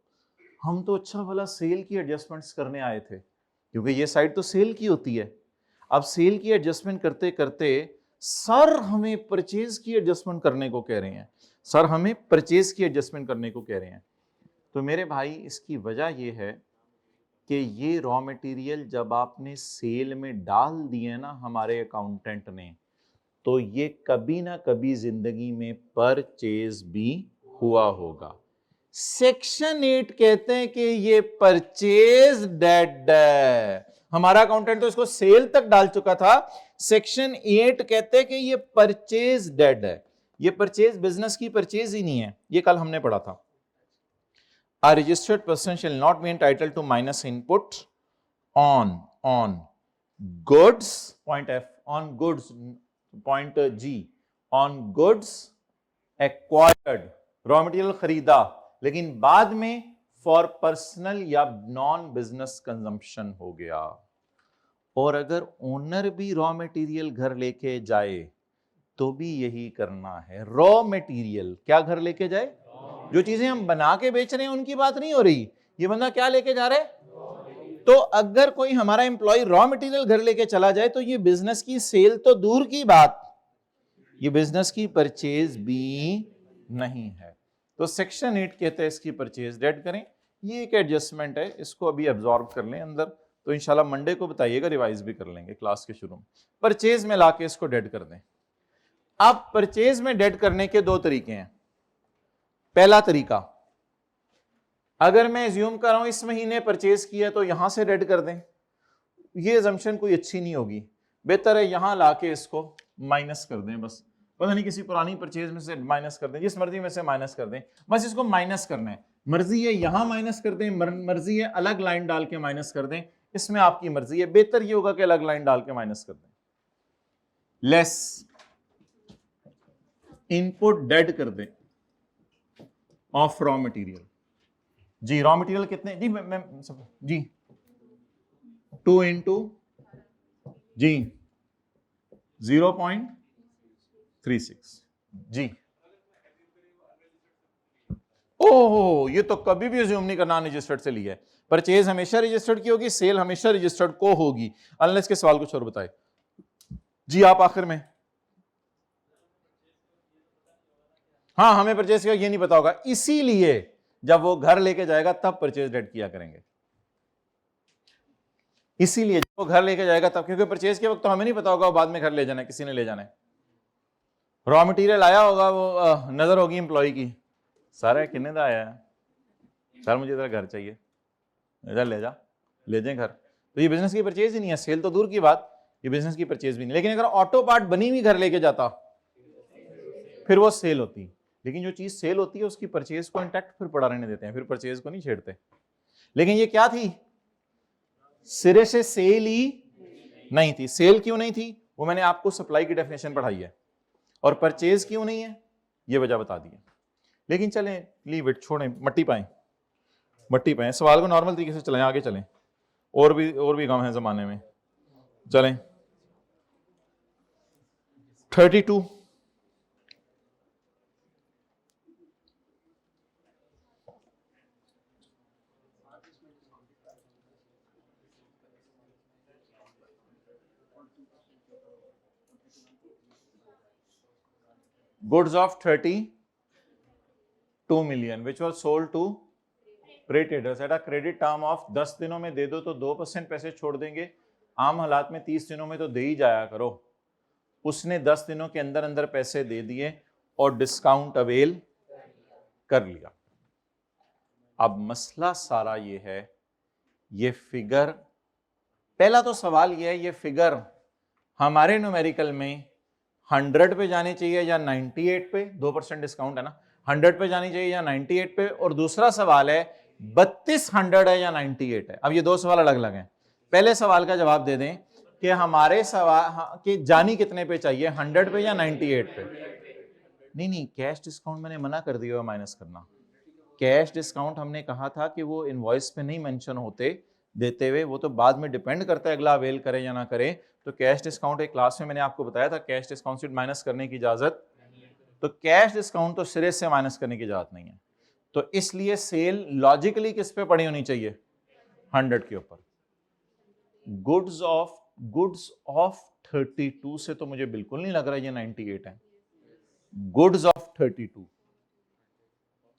हम तो अच्छा भला सेल की एडजस्टमेंट्स करने आए थे, क्योंकि ये साइड तो सेल की होती है। अब सेल की एडजस्टमेंट करते करते सर हमें परचेज की एडजस्टमेंट करने को कह रहे हैं, सर हमें परचेज की एडजस्टमेंट करने को कह रहे हैं। तो मेरे भाई, इसकी वजह यह है कि ये रॉ मटेरियल जब आपने सेल में डाल दिए ना हमारे अकाउंटेंट ने, तो ये कभी ना कभी जिंदगी में परचेज भी हुआ होगा। सेक्शन 8 कहते हैं कि ये परचेज डेड है। हमारा अकाउंटेंट तो इसको सेल तक डाल चुका था, सेक्शन 8 कहते हैं कि ये परचेज डेड है। ये परचेज बिजनेस की परचेज ही नहीं है, ये कल हमने पढ़ा था। A registered person shall not be entitled to minus input on goods, point F, on goods, point G, on goods acquired, raw material खरीदा लेकिन बाद में फॉर पर्सनल या नॉन बिजनेस कंजम्पशन हो गया। और अगर ओनर भी रॉ मटेरियल घर लेके जाए तो भी यही करना है। रॉ मटेरियल क्या घर लेके जाए? जो चीजें हम बना के बेच रहे हैं उनकी बात नहीं हो रही, ये बंदा क्या लेके जा रहा है? तो अगर कोई हमारा एम्प्लॉय रॉ मटेरियल घर लेके चला जाए तो ये बिजनेस की सेल तो दूर की बात, ये बिजनेस की परचेज भी नहीं है। तो सेक्शन 8 कहते हैं इसकी परचेज डेड करें। ये एक एडजस्टमेंट है, इसको अभी एब्जॉर्ब कर लें अंदर, तो इंशाल्लाह मंडे को बताइएगा, रिवाइज भी कर लेंगे क्लास के शुरू में। परचेज में लाके इसको डेड कर दें। अब परचेज में डेड करने के दो तरीके हैं। पहला तरीका, अगर मैं एज्यूम कर रहा हूं इस महीने परचेज किया तो यहां से डेड कर दें, ये अजम्पशन कोई अच्छी नहीं होगी, बेहतर है यहां लाके इसको माइनस कर दें। बस पता नहीं किसी पुरानी परचेज में से माइनस कर दें, जिस मर्जी में से माइनस कर दें, बस इसको माइनस करना है। मर्जी है यहां माइनस कर दें, मर्जी है अलग लाइन डाल के माइनस कर दें, इसमें आपकी मर्जी है। बेहतर ये होगा कि अलग लाइन डाल के माइनस कर दें। लेस इनपुट डेड कर दें ऑफ रॉ मटेरियल। जी रॉ मटेरियल कितने जी मैं जी 2 इंटू जी 0.36 जी। ओहो, ये तो कभी भी अज्यूम नहीं करना अनरजिस्टर्ड से लिया है। परचेज हमेशा रजिस्टर्ड की होगी, सेल हमेशा रजिस्टर्ड को होगी, अनलेस के सवाल कुछ और बताए। जी आप आखिर में, हाँ हमें परचेज का ये नहीं पता होगा, इसीलिए जब वो घर लेके जाएगा तब परचेज डेड किया करेंगे। इसीलिए जब वो घर लेके जाएगा तब, क्योंकि परचेज के वक्त तो हमें नहीं पता होगा वो बाद में घर ले जाना है, किसी ने ले जाना है। रॉ मटेरियल आया होगा, वो नजर होगी एम्प्लॉय की, सारा किन्ने दा आया है सर, मुझे इधर घर चाहिए, इधर ले जा, ले जाए घर। तो ये बिजनेस की परचेज ही नहीं है, सेल तो दूर की बात, ये बिजनेस की परचेज भी नहीं। लेकिन अगर ऑटो पार्ट बनी हुई घर लेके जाता फिर वो सेल होती। लेकिन जो चीज सेल होती है उसकी परचेज को इंटैक्ट फिर पड़ा रहने देते हैं, फिर परचेज को नहीं छेड़ते। लेकिन ये क्या थी, सिरे से सेल ही नहीं थी। सेल क्यों नहीं थी, वो मैंने आपको सप्लाई की डेफिनेशन पढ़ाई है। और परचेज क्यों नहीं है, ये वजह बता दी है। लेकिन चलें, लीव इट, छोड़ें, मट्टी पाएं, सवाल को नॉर्मल तरीके से चलें, आगे चलें, और भी गम है जमाने में। चलें 32, goods of 32 million which was sold to pre traders at a credit term of 10 दिनों में दे दो तो 2% पैसे छोड़ देंगे, आम हालात में 30 दिनों में तो दे ही जाया करो। उसने 10 दिनों के अंदर अंदर पैसे दे दिए और डिस्काउंट अवेल कर लिया। अब मसला सारा ये है, ये फिगर, पहला तो सवाल ये है, ये फिगर हमारे न्यूमेरिकल में 100 पे जानी चाहिए या 98 पे, 2% डिस्काउंट है ना, 100 पे जानी चाहिए या 98 पे, और दूसरा सवाल है 3200 है या 98 है। अब ये दो सवाल अलग अलग हैं। पहले सवाल का जवाब दे दें कि हमारे सवाल कि जानी कितने पे चाहिए, 100 पे या 98 पे। नहीं, कैश डिस्काउंट मैंने मना कर दिया माइनस करना। कैश डिस्काउंट हमने कहा था कि वो इनवॉइस पे नहीं मेंशन होते देते हुए, वो तो बाद में डिपेंड करता है अगला अवेल करे या ना करे। तो कैश डिस्काउंट एक क्लास में मैंने आपको बताया था, कैश डिस्काउंट से माइनस करने की इजाजत, तो कैश डिस्काउंट तो सिरे से माइनस करने की इजाजत नहीं है। तो इसलिए सेल लॉजिकली किस पे पड़ी होनी चाहिए, 100 के ऊपर। गुड्स ऑफ 32 से तो मुझे बिल्कुल नहीं लग रहा ये 98 है। गुड्स ऑफ 32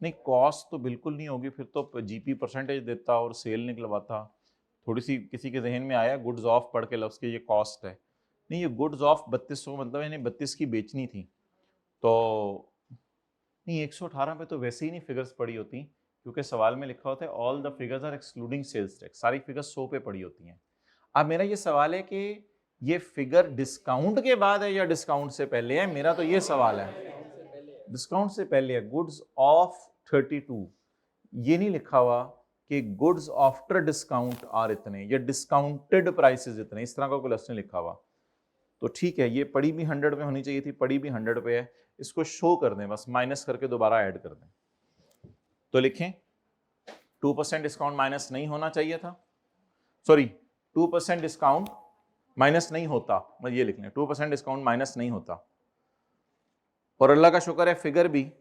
नहीं, कॉस्ट तो बिल्कुल नहीं होगी, फिर तो जीपी परसेंटेज देता और सेल निकलवाता। थोड़ी सी किसी के जहन में आया गुड्स ऑफ पढ़ के लफ्ज़ के ये कॉस्ट है, नहीं ये गुड्स ऑफ 3200 मतलब इन्हें 32 की बेचनी थी। तो नहीं, 118 पे तो वैसे ही नहीं फिगर्स पड़ी होती, क्योंकि सवाल में लिखा होता है all the figures are excluding sales tax, सारी फिगर्स 100 पे पड़ी होती हैं। अब मेरा ये सवाल है कि ये फिगर डिस्काउंट के बाद है या डिस्काउंट से पहले है, मेरा तो ये सवाल है। डिस्काउंट से पहले है। गुड्स ऑफ 32, ये नहीं लिखा हुआ कि गुड्स आफ्टर डिस्काउंट आर इतने या डिस्काउंटेड प्राइसेस इतने, इस तरह का कोई लफ्ज़ नहीं लिखा हुआ। तो ठीक है, ये पड़ी भी 100 पे होनी चाहिए थी, पड़ी भी 100 पे है, इसको शो कर दें, बस माइनस करके दोबारा ऐड कर दें। तो लिखें 2% डिस्काउंट माइनस नहीं होना चाहिए था, सॉरी 2% डिस्काउंट माइनस नहीं होता, मैं ये लिख लें 2% डिस्काउंट माइनस नहीं होता। और अल्लाह का शुक्र है फिगर भी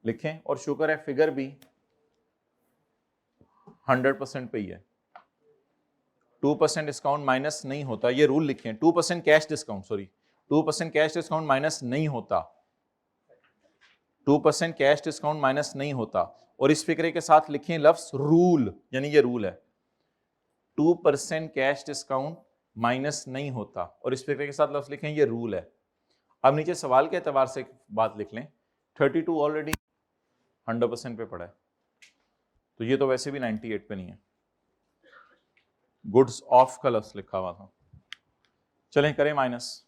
लिखें, और शुक्र है फिगर भी 100% पे ही है। 2% डिस्काउंट माइनस नहीं होता, ये रूल लिखें। 2% cash discount, sorry 2% cash discount minus नहीं होता, 2% कैश डिस्काउंट माइनस नहीं होता। और इस फिक्रे के साथ लिखें लफ्ज रूल, यानी ये रूल है 2% कैश डिस्काउंट माइनस नहीं होता, और इस फिक्रे के साथ लफ्ज लिखें ये रूल है। अब नीचे सवाल के एतबार से बात लिख लें, 32 ऑलरेडी 100% पे पड़ा है, तो ये तो वैसे भी 98 पे नहीं है, गुड्स ऑफ का लफ्ज लिखा हुआ था। चलें करें माइनस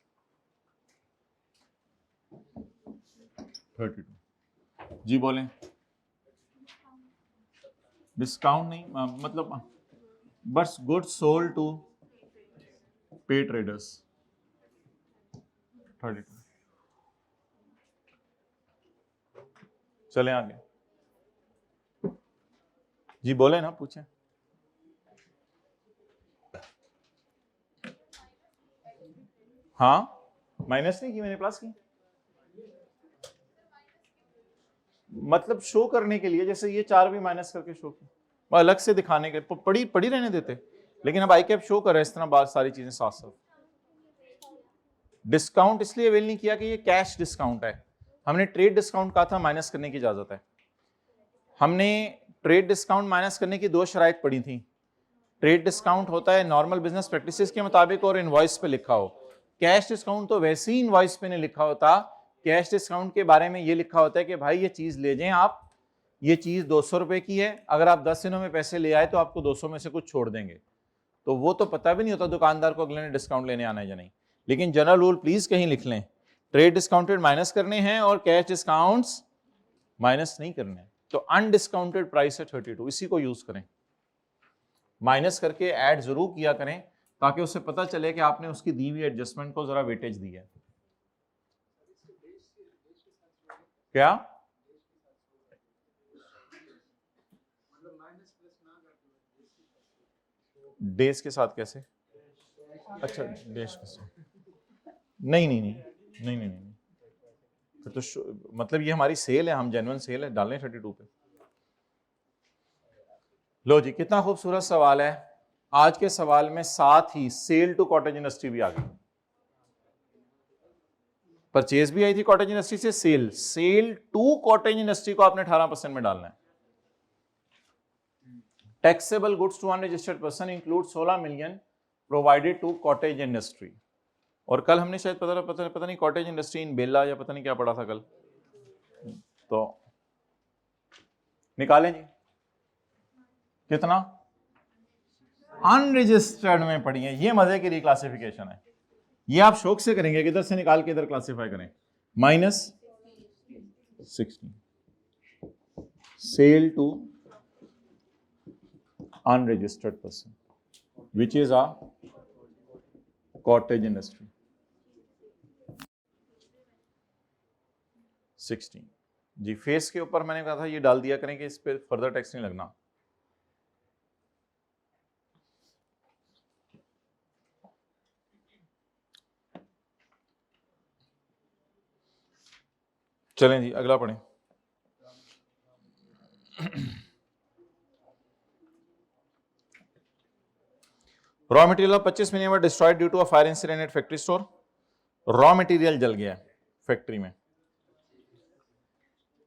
32, जी बोलें। डिस्काउंट नहीं, मतलब बस गुड्स सोल्ड टू पे ट्रेडर्स 32। चलें आगे, जी बोले ना, पूछें। हाँ, माइनस नहीं की मैंने, प्लस की, मतलब शो करने के लिए, जैसे ये 4 भी माइनस करके शो किया, अलग से दिखाने के, पड़ी रहने देते, लेकिन अब आई कैप शो कर रहे हैं इस तरह बात, सारी चीजें साथ साथ। डिस्काउंट इसलिए अवेल नहीं किया कि ये कैश डिस्काउंट है, हमने ट्रेड डिस्काउंट कहा था माइनस करने की इजाजत है। हमने ट्रेड डिस्काउंट माइनस करने की 2 शराइत पड़ी थी। ट्रेड डिस्काउंट होता है नॉर्मल बिजनेस प्रैक्टिसेस के मुताबिक और इनवॉइस पे लिखा हो। कैश डिस्काउंट तो वैसे ही इनवॉइस पे नहीं लिखा होता। कैश डिस्काउंट के बारे में ये लिखा होता है कि भाई ये चीज ले जाएं आप, ये चीज 200 रुपए की है, अगर आप 10 दिनों में पैसे ले आए तो आपको 200 में से कुछ छोड़ देंगे। तो वो तो पता भी नहीं होता दुकानदार को अगले ने डिस्काउंट लेने आना है या नहीं। लेकिन जनरल रूल प्लीज कहीं लिख लें, ट्रेड डिस्काउंटेड माइनस करने हैं और कैश डिस्काउंट्स माइनस नहीं करने हैं। तो अनडिस्काउंटेड प्राइस है 32, इसी को यूज करें। माइनस करके ऐड जरूर किया करें ताकि उससे पता चले कि आपने उसकी दी हुई एडजस्टमेंट को जरा वेटेज दी है। क्या डेज के साथ कैसे? अच्छा डेज के साथ नहीं नहीं नहीं नहीं नहीं नहीं फिर तो मतलब ये हमारी सेल है, हम जेन्युइन सेल है, डालें 32 पे। लो जी, कितना खूबसूरत सवाल है। आज के सवाल में साथ ही सेल टू कॉटेज इंडस्ट्री भी आ गई। परचेज भी आई थी कॉटेज इंडस्ट्री से, सेल टू कॉटेज इंडस्ट्री को आपने 18% में डालना है। Taxable goods to unregistered person include 16 million provided to cottage industry. और कल हमने शायद पता नहीं कॉटेज इंडस्ट्री इन बेला या पता नहीं क्या पढ़ा था कल, तो निकालें जी। कितना अनरजिस्टर्ड में पढ़ी है, ये मजे की रिक्लासिफिकेशन है। ये आप शौक से करेंगे, किधर से निकाल के इधर क्लासिफाई करें। -16 sale to unregistered person which is a cottage industry 16 जी। फेस के ऊपर मैंने कहा था ये डाल दिया करें कि इस पे फर्दर टैक्स नहीं लगना। चलें जी अगला पढ़ें। Raw material of 25 million were destroyed due to a fire incident at factory store. Raw material जल गया फैक्ट्री में,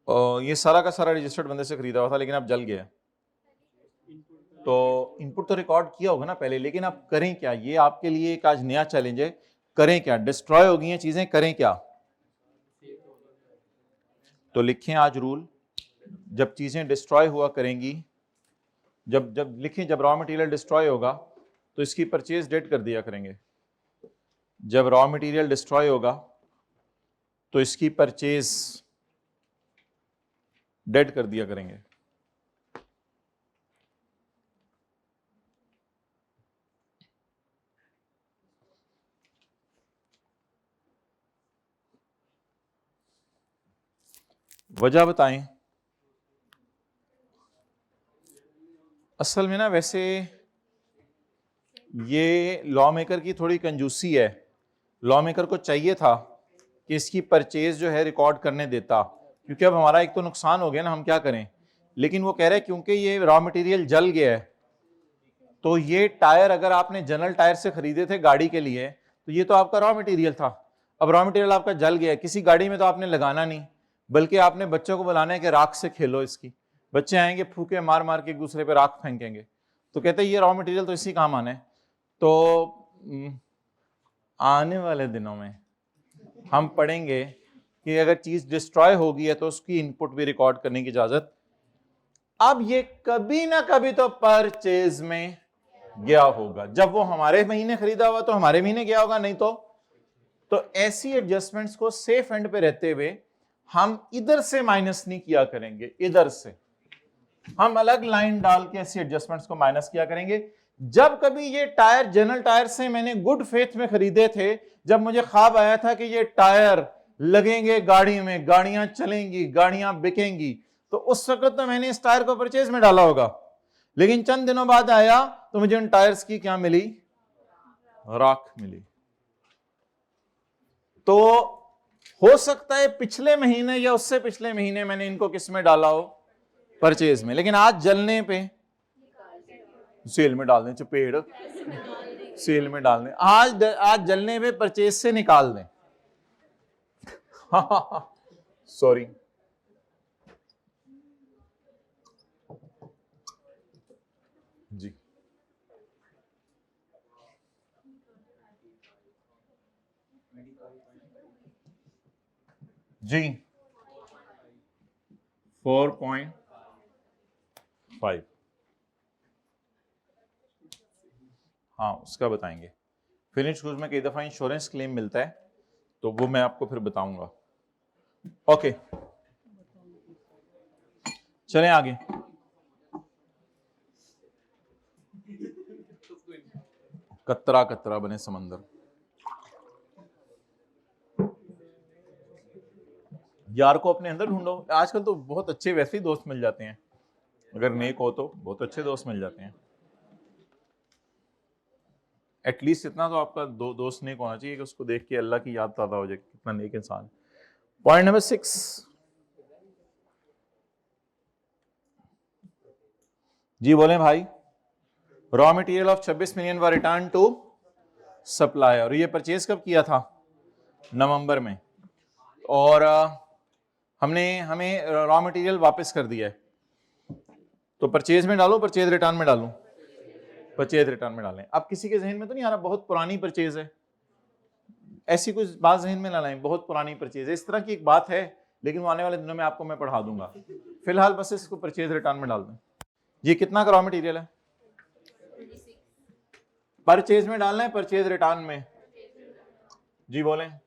और ये सारा का सारा रजिस्टर्ड बंदे से खरीदा हुआ था लेकिन अब जल गया। तो इनपुट तो रिकॉर्ड किया होगा ना पहले, लेकिन आप करें क्या, ये आपके लिए एक आज नया चैलेंज है। करें क्या, डिस्ट्रॉय हो गई हैं चीजें, करें क्या? तो लिखें आज रूल, जब चीजें डिस्ट्रॉय हुआ करेंगी, जब लिखें जब रॉ मटेरियल डिस्ट्रॉय होगा तो इसकी परचेज डेट कर दिया करेंगे। जब रॉ मटेरियल डिस्ट्रॉय होगा तो इसकी परचेज डेट कर दिया करेंगे। वजह बताएं। असल में ना वैसे ये लॉ मेकर की थोड़ी कंजूसी है। लॉ मेकर को चाहिए था कि इसकी परचेज जो है रिकॉर्ड करने देता, क्योंकि अब हमारा एक तो नुकसान हो गया ना, हम क्या करें। लेकिन वो कह रहे हैं क्योंकि ये रॉ मटेरियल जल गया है, तो ये टायर अगर आपने जनरल टायर से खरीदे थे गाड़ी के लिए तो ये तो आपका रॉ मटेरियल था। अब रॉ मटेरियल आपका जल गया है, किसी गाड़ी में तो आपने लगाना नहीं, बल्कि आपने बच्चों को बुलाना है कि राख से खेलो इसकी। बच्चे आएंगे फूके मार मार के एक दूसरे पे राख फेंकेंगे, तो कहते हैं ये रॉ मटेरियल तो इसी काम आना है। तो आने वाले दिनों में हम पढ़ेंगे कि अगर चीज डिस्ट्रॉय होगी है तो उसकी इनपुट भी रिकॉर्ड करने की इजाजत। अब ये कभी ना कभी तो परचेज में गया होगा, जब वो हमारे महीने खरीदा हुआ तो हमारे महीने गया होगा, नहीं तो ऐसी एडजस्टमेंट्स को सेफ एंड पे रहते हुए हम इधर से माइनस नहीं किया करेंगे, इधर से हम अलग लाइन डाल के ऐसी एडजस्टमेंट्स को माइनस किया करेंगे। जब कभी ये टायर जनरल टायर से मैंने गुड फेथ में खरीदे थे, जब मुझे ख्वाब आया था कि ये टायर लगेंगे गाड़ी में, गाड़ियां चलेंगी, गाड़ियां बिकेंगी, तो उस वक्त तो मैंने इस टायर को परचेज में डाला होगा। लेकिन चंद दिनों बाद आया तो मुझे उन टायर्स की क्या मिली? राख मिली। तो हो सकता है पिछले महीने या उससे पिछले महीने मैंने इनको किस में डाला हो? परचेज में। लेकिन आज जलने पे सेल में डाल दें, चपेड़ सेल में डाल दें, आज जलने पे परचेज से निकाल दें। सॉरी, जी जी 4.5 हाँ उसका बताएंगे। फिनिश गुड्स में कई दफा इंश्योरेंस क्लेम मिलता है, तो वो मैं आपको फिर बताऊंगा। ओके चलें आगे। कतरा कतरा बने समंदर। यार को अपने अंदर ढूंढो। आजकल तो बहुत अच्छे वैसे ही दोस्त मिल जाते हैं, अगर नेक हो तो बहुत अच्छे दोस्त मिल जाते हैं। एटलीस्ट इतना तो आपका दोस्त नेक होना चाहिए कि उसको देख के अल्लाह की याद ताज़ा हो जाए, कितना नेक इंसान। पॉइंट नंबर 6, जी बोलें भाई। रॉ मटेरियल ऑफ 26 मिलियन व रिटर्न टू सप्लायर, और ये परचेज कब किया था? नवंबर में। और हमें रॉ मटेरियल वापस कर दिया है, तो परचेज में डालो, परचेज रिटर्न में डालूं? परचेज रिटर्न में डालें। अब किसी के जहन में तो नहीं आ रहा बहुत पुरानी परचेज है, ऐसी कुछ बात जहन में ना लाएं, बहुत पुरानी परचेज है, इस तरह की एक बात है, लेकिन वो आने वाले दिनों में आपको मैं पढ़ा दूंगा। फिलहाल बस इसको परचेज रिटर्न में डाल दें। ये कितना का रॉ मटेरियल है? परचेज में डालना है, परचेज रिटर्न में? जी बोलें।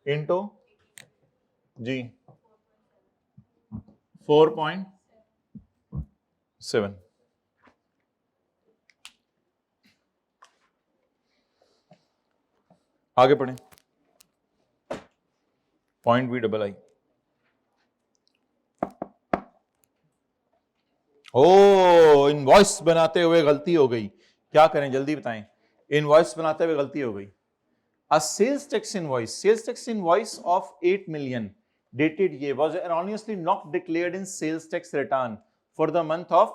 इनटू जी 4.7। आगे पढ़ें। Point B double I. ओ, इनवॉइस बनाते हुए गलती हो गई, क्या करें जल्दी बताएं। इनवॉइस बनाते हुए गलती हो गई। A sales tax invoice of 8 million dated year was erroneously not declared in sales tax return for the month of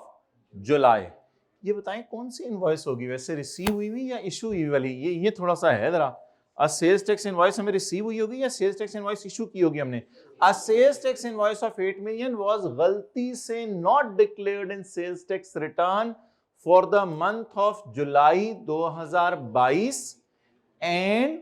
July। ये बताएं कौन सी इनवॉइस होगी, वैसे रिसीव हुई हुई या इशू हुई वाली? ये थोड़ा सा है जरा। सेल्स टैक्स इनवॉइस हमें रिसीव हुई होगी या सेल्स टैक्स इनवॉइस इशू की होगी हमने? Sales tax invoice of 8 million was गलती से not declared in sales tax return for the month of July 2022 and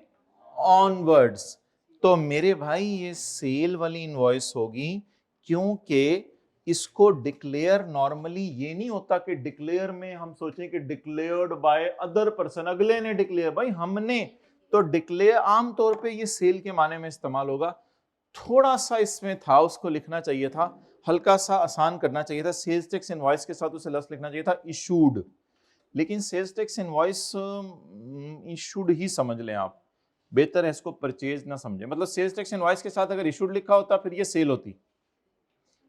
onwards. तो मेरे भाई ये सेल वाली इनवॉइस होगी, क्योंकि इसको डिक्लेयर नॉर्मली ये नहीं होता कि डिक्लेयर में हम सोचें कि डिक्लेयर्ड बाय अदर पर्सन, अगले ने डिक्लेयर, भाई हमने तो डिक्लेयर आमतौर पे ये सेल के माने में इस्तेमाल होगा। थोड़ा सा इसमें था, उसको लिखना चाहिए था, हल्का सा आसान करना चाहिए था। सेल्स टैक्स इनवॉइस के साथ उसे लफ्ज लिखना चाहिए था इशूड, लेकिन सेल्स टैक्स इनवॉइस इशूड ही समझ लें आप, बेहतर है इसको परचेज ना समझें। मतलब सेल्स टैक्स इनवॉइस के साथ अगर इशूड लिखा होता फिर ये सेल होती,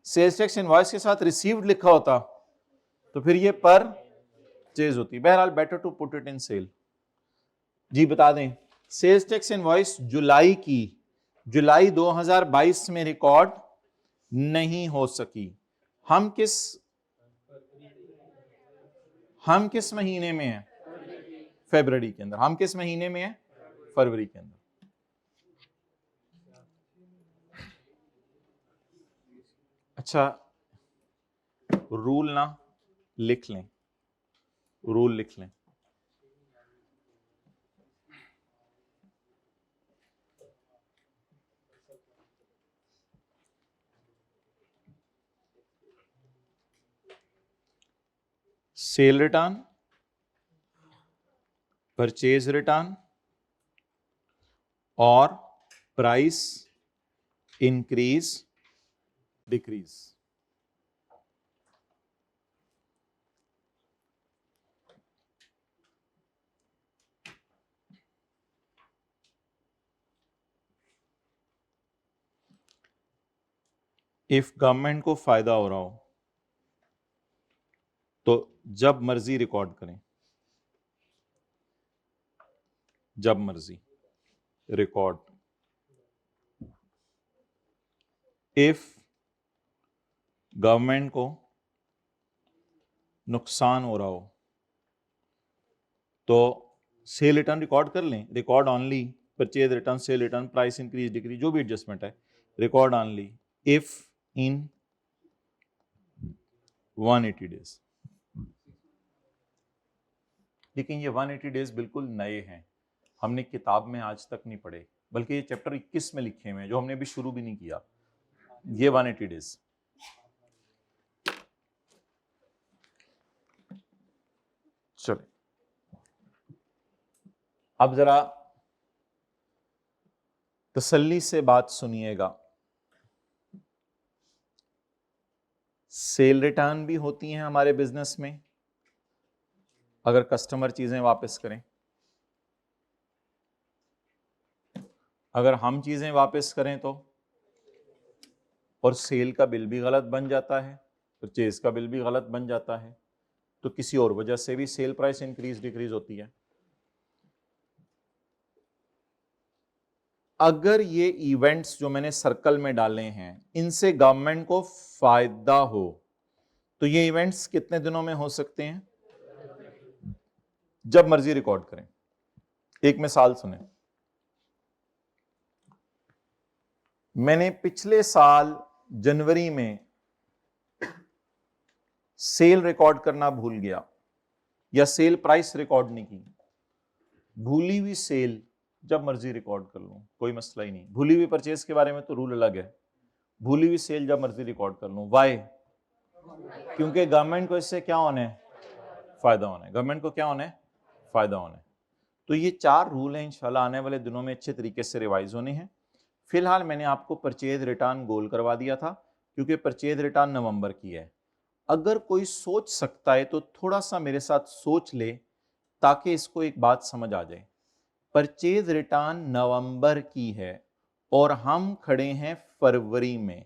सेल्स टैक्स इनवॉइस के साथ रिसीव्ड लिखा होता तो फिर ये परचेज होती। बहरहाल better to put it in sale. जी बता दें, सेल्स टैक्स इनवॉइस जुलाई की, जुलाई 2022 में रिकॉर्ड नहीं हो सकी। हम किस महीने में हैं? फरवरी के अंदर। हम किस महीने में हैं? फरवरी के अंदर। अच्छा, रूल ना लिख लें, रूल लिख लें। सेल रिटर्न, परचेज रिटर्न और price increase decrease. If government को फायदा हो रहा हो तो जब मर्जी रिकॉर्ड करें, जब मर्जी रिकॉर्ड। इफ गवर्नमेंट को नुकसान हो रहा हो तो सेल रिटर्न रिकॉर्ड कर लें, record only, purchase return, cell return, price increase decrease, जो भी एडजस्टमेंट है record only if in 180 days. लेकिन ये 180 डेज बिल्कुल नए हैं, हमने किताब में आज तक नहीं पढ़े, बल्कि ये चैप्टर 21 में लिखे हुए हैं जो हमने अभी शुरू भी नहीं किया। ये 180 डेज। चले, अब जरा तसल्ली से बात सुनिएगा। सेल रिटर्न भी होती हैं हमारे बिजनेस में, अगर कस्टमर चीजें वापस करें, अगर हम चीजें वापस करें तो, और सेल का बिल भी गलत बन जाता है, परचेज का बिल भी गलत बन जाता है, तो किसी और वजह से भी सेल प्राइस इंक्रीज डिक्रीज होती है। अगर ये इवेंट्स जो मैंने सर्कल में डाले हैं इनसे गवर्नमेंट को फायदा हो, तो ये इवेंट्स कितने दिनों में हो सकते हैं? जब मर्जी रिकॉर्ड करें। एक मिसाल सुने, मैंने पिछले साल जनवरी में सेल रिकॉर्ड करना भूल गया या सेल प्राइस रिकॉर्ड नहीं की। भूली हुई सेल जब मर्जी रिकॉर्ड कर लूं, कोई मसला ही नहीं। भूली हुई परचेज के बारे में तो रूल अलग है, भूली हुई सेल जब मर्जी रिकॉर्ड कर लूं। वाई? क्योंकि गवर्नमेंट को इससे क्या होना है? फायदा होना है। गवर्नमेंट को क्या होना है? फायदा होना है। तो ये 4 रूल हैं, इंशाल्लाह आने वाले दिनों में अच्छे तरीके से रिवाइज होने हैं। फिलहाल मैंने आपको परचेज रिटर्न गोल करवा दिया था, क्योंकि परचेज रिटर्न नवंबर की है। अगर कोई सोच सकता है तो थोड़ा सा मेरे साथ सोच ले, ताकि इसको एक बात समझ आ जाए। परचेज रिटर्न नवंबर की है और हम खड़े हैं फरवरी में,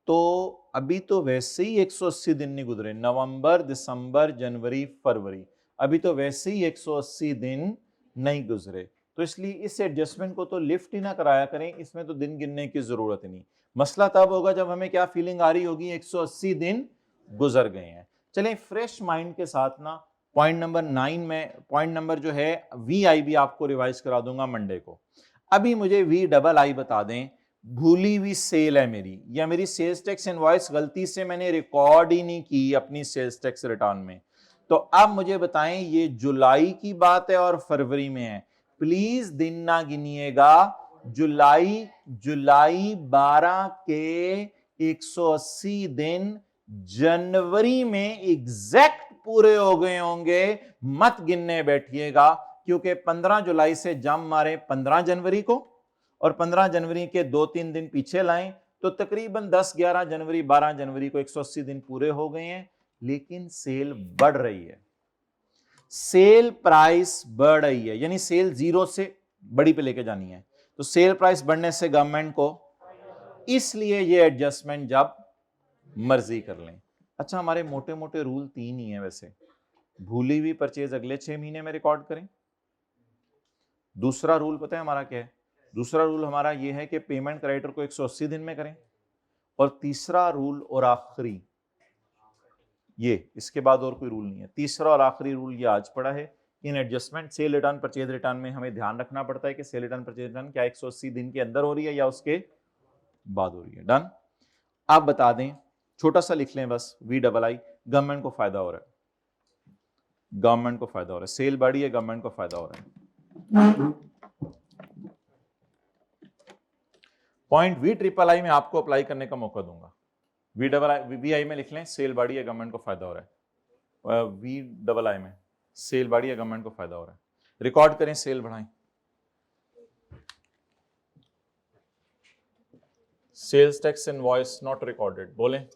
तो अभी तो वैसे ही 180 दिन नहीं गुजरे। नवंबर, दिसंबर, जनवरी, फरवरी, अभी तो वैसे ही 180 दिन नहीं गुजरे। तो इसलिए इस एडजस्टमेंट को तो लिफ्ट ही ना कराया करें, इसमें तो दिन गिनने की जरूरत नहीं। मसला तब होगा जब हमें क्या फीलिंग आ रही होगी, 180 दिन गुजर गए हैं। चलें फ्रेश माइंड के साथ ना, पॉइंट नंबर 9 में, पॉइंट नंबर जो है VI भी आपको रिवाइज करा दूंगा मंडे को। अभी मुझे VII बता दें, भूली हुई सेल है मेरी, या मेरी सेल्स टैक्स इनवॉइस गलती से मैंने रिकॉर्ड ही नहीं की अपनी सेल्स टैक्स रिटर्न में, तो अब मुझे बताएं ये जुलाई की बात है और फरवरी में है। प्लीज दिन ना गिनिएगा, जुलाई 12 के 180 दिन जनवरी में एग्जैक्ट पूरे हो गए होंगे। मत गिनने बैठिएगा, क्योंकि 15 जुलाई से जम मारे 15 जनवरी को, और 15 जनवरी के 2-3 दिन पीछे लाएं तो तकरीबन 10-11 जनवरी 12 जनवरी को 180 दिन पूरे हो गए हैं। लेकिन सेल बढ़ रही है, सेल प्राइस बढ़ रही है, यानी सेल 0 से बड़ी पे लेके जानी है। तो सेल प्राइस बढ़ने से गवर्नमेंट को, इसलिए ये एडजस्टमेंट जब मर्जी कर लें। अच्छा, हमारे मोटे मोटे रूल 3 ही हैं वैसे। भूली हुई परचेज अगले 6 महीने में रिकॉर्ड करें। दूसरा रूल पता है हमारा क्या है? दूसरा रूल हमारा यह है कि पेमेंट क्रेडिटर को 180 दिन में करें। और तीसरा रूल और आखिरी, ये इसके बाद और कोई रूल नहीं है। तीसरा और आखिरी रूल ये आज पड़ा है, इन adjustment sale return purchase return में हमें ध्यान रखना पड़ता है कि सेल रिटर्न परचेज रिटर्न क्या 180 दिन के अंदर हो रही है या उसके बाद हो रही है। डन? आप बता दें, छोटा सा लिख लें बस, VII, गवर्नमेंट को फायदा हो रहा है, गवर्नमेंट को फायदा हो रहा है। सेल बढ़ी है, गवर्नमेंट को फायदा हो रहा है। पॉइंट VII में आपको अप्लाई करने का मौका दूंगा। VI में लिख लें, सेल बढ़ी है, गवर्नमेंट को फायदा हो रहा है। VII में सेल बढ़ी है, गवर्नमेंट को फायदा हो रहा है। रिकॉर्ड करें, सेल बढ़ाएं। Sales tax invoice not recorded, बोलें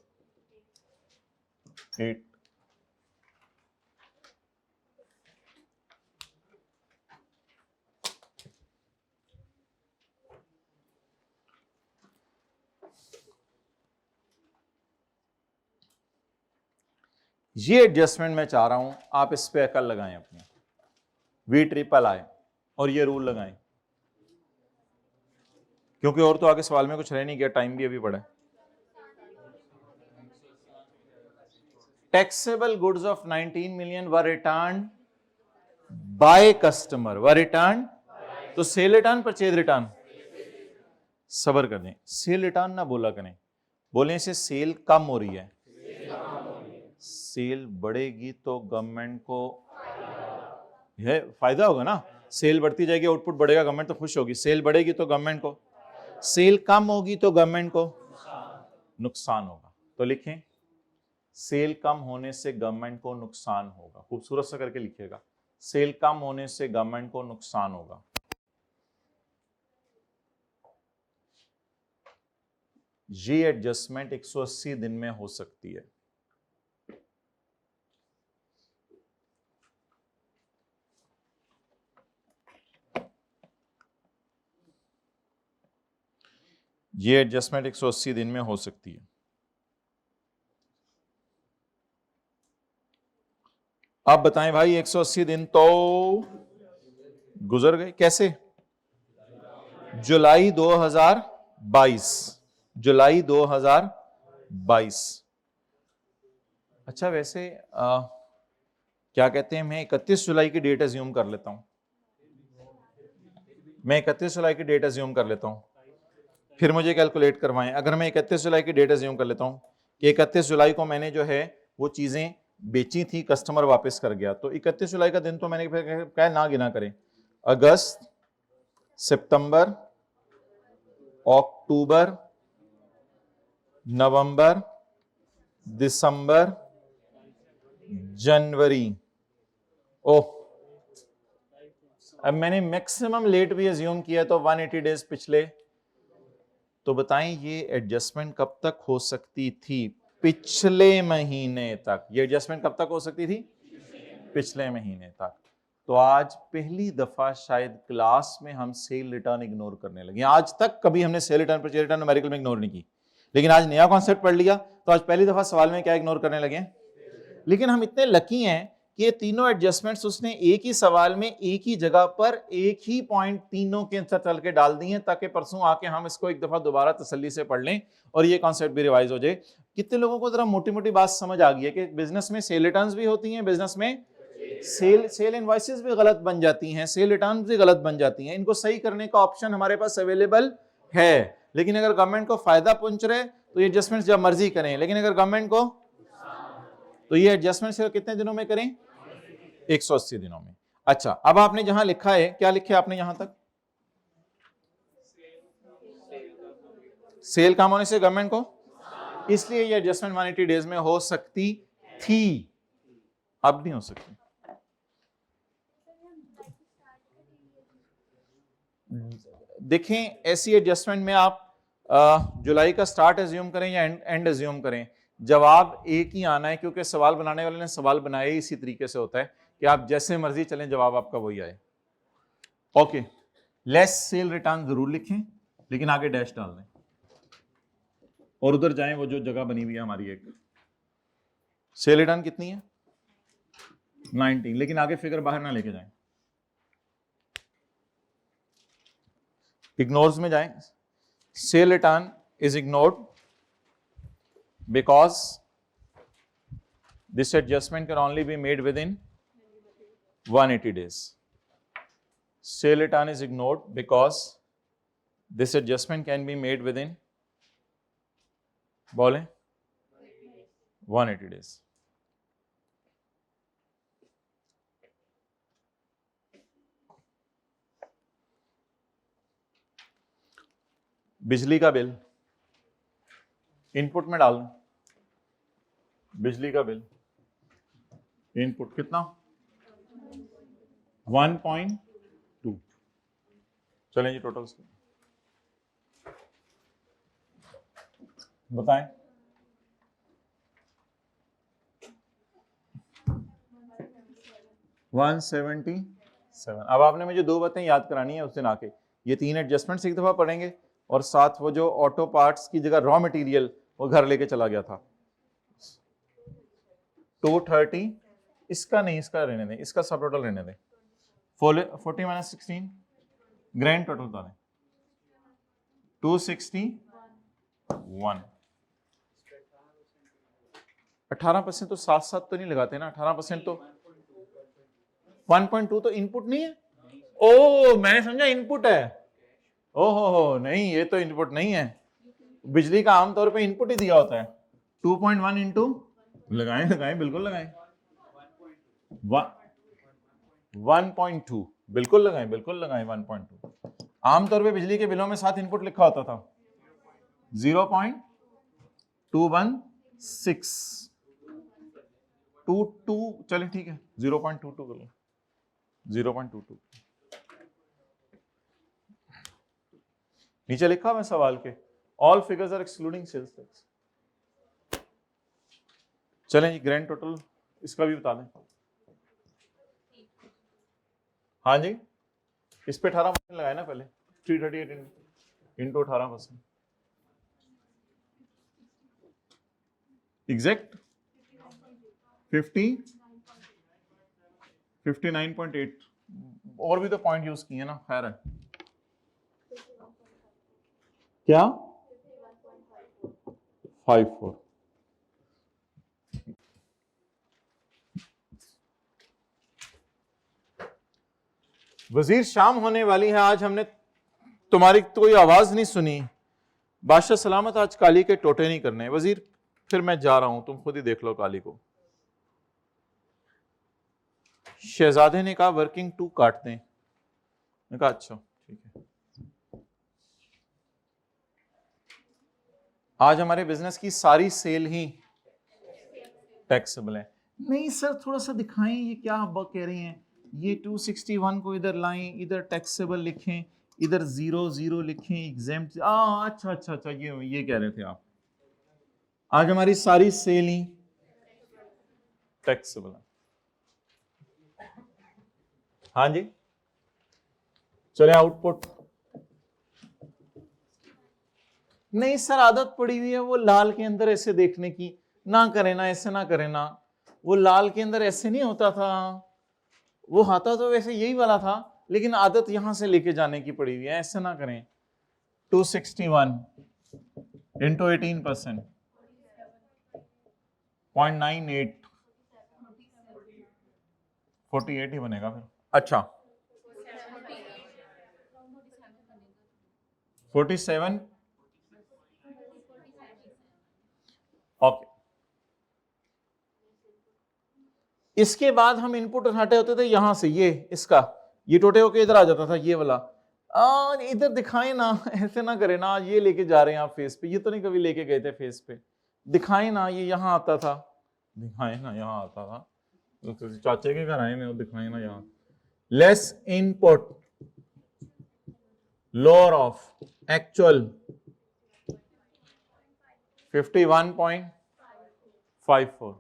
8। ये एडजस्टमेंट मैं चाह रहा हूं आप इस पे अकल लगाएं अपनी, VII और ये रूल लगाएं, क्योंकि और तो आगे सवाल में कुछ रह नहीं गया, टाइम भी अभी पड़ा है। Taxable goods of 19 million were return by customer, were return, तो सेल रिटर्न परचेज रिटर्न, सबर कर दें, सेल रिटर्न ना बोला करें, बोले से सेल कम हो रही है। सेल बढ़ेगी तो गवर्नमेंट को है फायदा होगा ना, सेल बढ़ती जाएगी, आउटपुट बढ़ेगा, गवर्नमेंट तो खुश होगी। सेल बढ़ेगी तो गवर्नमेंट को, सेल कम होगी तो गवर्नमेंट को नुकसान होगा। तो लिखें, सेल कम होने से गवर्नमेंट को नुकसान होगा। खूबसूरत सा करके लिखिएगा, सेल कम होने से गवर्नमेंट को नुकसान होगा। ये एडजस्टमेंट 180 दिन में हो सकती है। ये एडजस्टमेंट 180 दिन में हो सकती है। आप बताएं भाई, 180 दिन तो गुजर गए, कैसे? जुलाई 2022, जुलाई 2022। अच्छा वैसे क्या कहते हैं, मैं 31 जुलाई की डेट एज्यूम कर लेता हूं, मैं 31 जुलाई की डेट एज्यूम कर लेता हूं, फिर मुझे कैलकुलेट करवाएं। अगर मैं 31 जुलाई की डेट एज्यूम कर लेता हूं कि 31 जुलाई को मैंने जो है वो चीजें बेची थी, कस्टमर वापस कर गया, तो 31 जुलाई का दिन तो मैंने क्या ना गिना करें, अगस्त, सितंबर, अक्टूबर, नवंबर, दिसंबर, जनवरी। ओह, अब मैंने मैक्सिमम लेट भी एज्यूम किया तो 180 डेज पिछले। तो बताएं ये एडजस्टमेंट कब तक हो सकती थी? पिछले महीने तक। ये एडजस्टमेंट कब तक हो सकती थी? पिछले महीने तक। तो आज पहली दफा शायद क्लास में हम सेल रिटर्न इग्नोर करने लगे। आज तक कभी हमने cell return, purchase return numerical में इग्नोर नहीं की, लेकिन आज नया कॉन्सेप्ट पढ़ लिया तो आज पहली दफा सवाल में क्या इग्नोर करने लगे। लेकिन हम इतने लकी हैं कि ये तीनों एडजस्टमेंट्स उसने एक ही सवाल में एक ही जगह पर एक ही पॉइंट तीनों के अंदर चल के डाल दिए, ताकि परसों आके हम इसको एक दफा दोबारा तसल्ली से पढ़ लें और ये कॉन्सेप्ट भी रिवाइज हो जाए। कितने लोगों को जरा मोटी मोटी बात समझ आ गई है कि बिजनेस में सेल रिटर्न्स भी होती हैं, बिजनेस में सेल इनवॉइसेस भी गलत बन जाती हैं, सेल रिटर्न भी गलत बन जाती हैं। इनको सही करने का ऑप्शन हमारे पास अवेलेबल है, लेकिन अगर गवर्नमेंट को फायदा पहुंच रहे तो ये एडजस्टमेंट जब मर्जी करें, लेकिन अगर गवर्नमेंट को, तो ये एडजस्टमेंट सिर्फ कितने दिनों में करें? 180 दिनों में। अच्छा, अब आपने जहां लिखा है, क्या लिखे आपने यहां तक? सेल काम होने से गवर्नमेंट को, इसलिए ये एडजस्टमेंट 180 डेज में हो सकती थी, अब नहीं हो सकती। देखें, ऐसी एडजस्टमेंट में आप जुलाई का स्टार्ट एज्यूम करें या एंड एज्यूम करें, जवाब एक ही आना है, क्योंकि सवाल बनाने वाले ने सवाल बनाया ही इसी तरीके से होता है कि आप जैसे मर्जी चलें, जवाब आपका वही आए। ओके, लेस सेल रिटर्न जरूर लिखें, लेकिन आगे डैश डाल दें और उधर जाएं, वो जो जगह बनी हुई है हमारी, एक सेल रिटर्न कितनी है 19, लेकिन आगे फिगर बाहर ना लेके जाएं, इग्नोर्स में जाएं। Cell return is ignored because this adjustment can only be made within 180 days. Sale return is ignored because this adjustment can be made within, बोलें, 180 days. बिजली का बिल इनपुट में डालना, बिजली का बिल इनपुट कितना 1.2। चलें जी, टोटल बताएं। $177। अब आपने मुझे दो बातें याद करानी है उस दिन आके, ये तीन एडजस्टमेंट्स एक दफा पढ़ेंगे और साथ वो जो ऑटो पार्ट्स की जगह रॉ मटेरियल वो घर लेके चला गया था 230, इसका नहीं, इसका रहने दें, इसका सब टोटल रहने दें, 40 - 16 ग्रैंड टोटल बता दें 261। 18% तो साथ साथ तो नहीं लगाते ना, 18% तो 1.2 तो इनपुट नहीं है। ओ मैंने समझा इनपुट है, ओहो नहीं, ये तो इनपुट नहीं है, बिजली का आमतौर पे इनपुट ही दिया होता है। 2.1 इंटू, लगाएं लगाएं बिल्कुल लगाएं, 1.2 बिल्कुल लगाएं, बिल्कुल लगाएं 1.2। आमतौर पे बिजली के बिलों में साथ इनपुट लिखा होता था 0.216 22, चलिए ठीक है 0.22 कर लो, 0.22 नीचे लिखा मैं सवाल के, all figures are excluding sales tax. चलें जी, ग्रैंड टोटल इसका भी बता दें। हाँ जी, इस पे 18% लगाए ना पहले, 338 इंटू 18%। एग्जैक्ट 59.8 और भी तो पॉइंट यूज किए ना, खैर है। क्या 54। वजीर शाम होने वाली है, आज हमने तुम्हारी तो कोई आवाज नहीं सुनी। बादशाह सलामत आज काली के टोटे नहीं करने। वजीर फिर मैं जा रहा हूं, तुम खुद ही देख लो काली को। शहजादे ने कहा वर्किंग 2 काट दें। मैंने कहा अच्छा ठीक है। आज हमारे बिजनेस की सारी सेल ही टैक्सेबल है। नहीं सर थोड़ा सा दिखाएं ये क्या आप कह रही हैं। ये 261 को इधर लाएं, इधर टैक्सेबल लिखें, इधर 00 लिखें, एग्जेम्प्ट। अच्छा अच्छा अच्छा, ये कह रहे थे आप। आज हमारी सारी सेल ही टैक्सेबल है। हाँ जी चले आउटपुट। नहीं सर आदत पड़ी हुई है वो लाल के अंदर ऐसे देखने की। ना करें ना, ऐसे ना करें ना। वो लाल के अंदर ऐसे नहीं होता था, वो आता तो वैसे यही वाला था, लेकिन आदत यहां से लेके जाने की पड़ी हुई है। ऐसे ना करें। 261 इंटू 18% 0.98 48 ही बनेगा फिर। अच्छा 47 ओके। इसके बाद हम इनपुट उठाते होते थे यहां से, ये इसका ये टोटे होके इधर आ जाता था ये वाला। इधर दिखाएं ना, ऐसे ना करें ना। ये लेके जा रहे हैं आप फेस पे, ये तो नहीं कभी लेके गए थे फेस पे। दिखाएं ना, ये यहां आता था। दिखाएं ना, यहां आता था। तो चाचे के घर आए ना, दिखाएं ना यहां। Less input lower of actual 51.54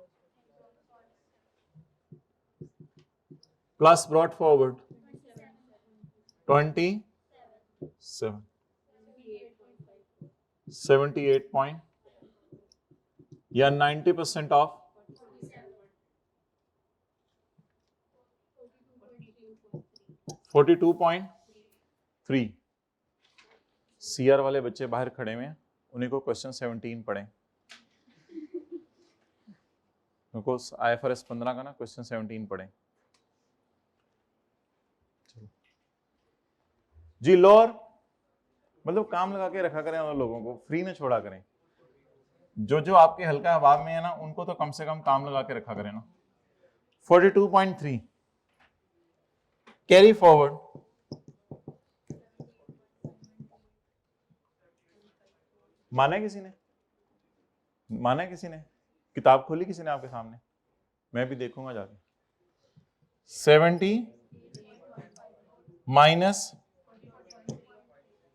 plus brought forward 27 78 point या 90% ऑफ 42.3। सीआर वाले बच्चे बाहर खड़े हुए हैं, उन्हीं को क्वेश्चन 17 पढ़ें। उनको IFRS 15 का ना क्वेश्चन 17 पढ़ें। जी लोअर मतलब काम लगा के रखा करें उन लोगों को, फ्री में छोड़ा करें। जो आपके हल्का हवाब में है ना, उनको तो कम से कम काम लगा के रखा करें ना। 42.3 कैरी फॉरवर्ड। माना है किसी ने? माना है किसी ने? किताब खोली किसी ने आपके सामने? मैं भी देखूंगा जाके। 70 माइनस,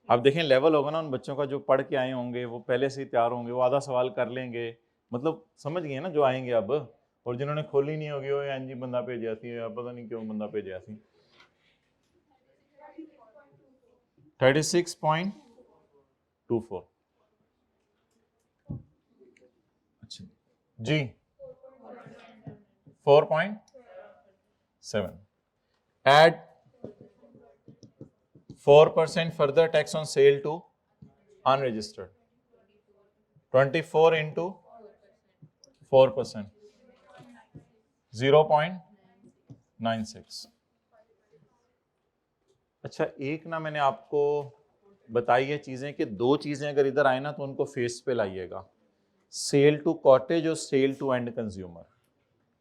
आप देखें लेवल होगा ना उन बच्चों का जो पढ़ के आए होंगे, वो पहले से ही तैयार होंगे, वो आधा सवाल कर लेंगे। मतलब समझ गए ना जो आएंगे अब। और जिन्होंने खोली नहीं होगी वो एनजी बंदा भेज जाती है, पता नहीं क्यों बंदा भेज जाती। 36.24। अच्छा जी 4.7 add 4% further tax on sale to unregistered 24 into 4% 0.96। अच्छा एक ना मैंने आपको बताई है चीजें कि 2 चीजें अगर इधर आए ना तो उनको फेस पे लाइएगा। सेल टू कॉटेज और सेल टू एंड कंज्यूमर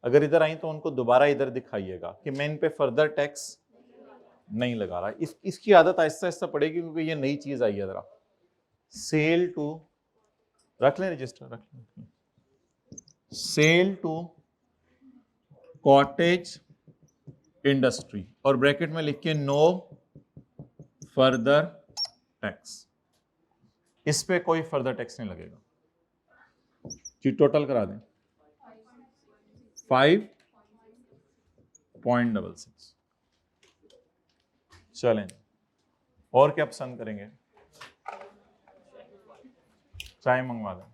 अगर इधर आई तो उनको दोबारा इधर दिखाइएगा कि मैं इन पे फर्दर टैक्स नहीं लगा रहा। इसकी आदत आहिस्ता आहिस्ता पड़ेगी क्योंकि ये नई चीज आई है। जरा सेल टू रख लें, रजिस्टर रख लें। सेल टू कॉटेज इंडस्ट्री और ब्रैकेट में लिख के नो फर्दर टैक्स। इस पे कोई फर्दर टैक्स नहीं लगेगा जी। टोटल करा दें 5.66। चलें और क्या पसंद करेंगे? चाय मंगवा दें।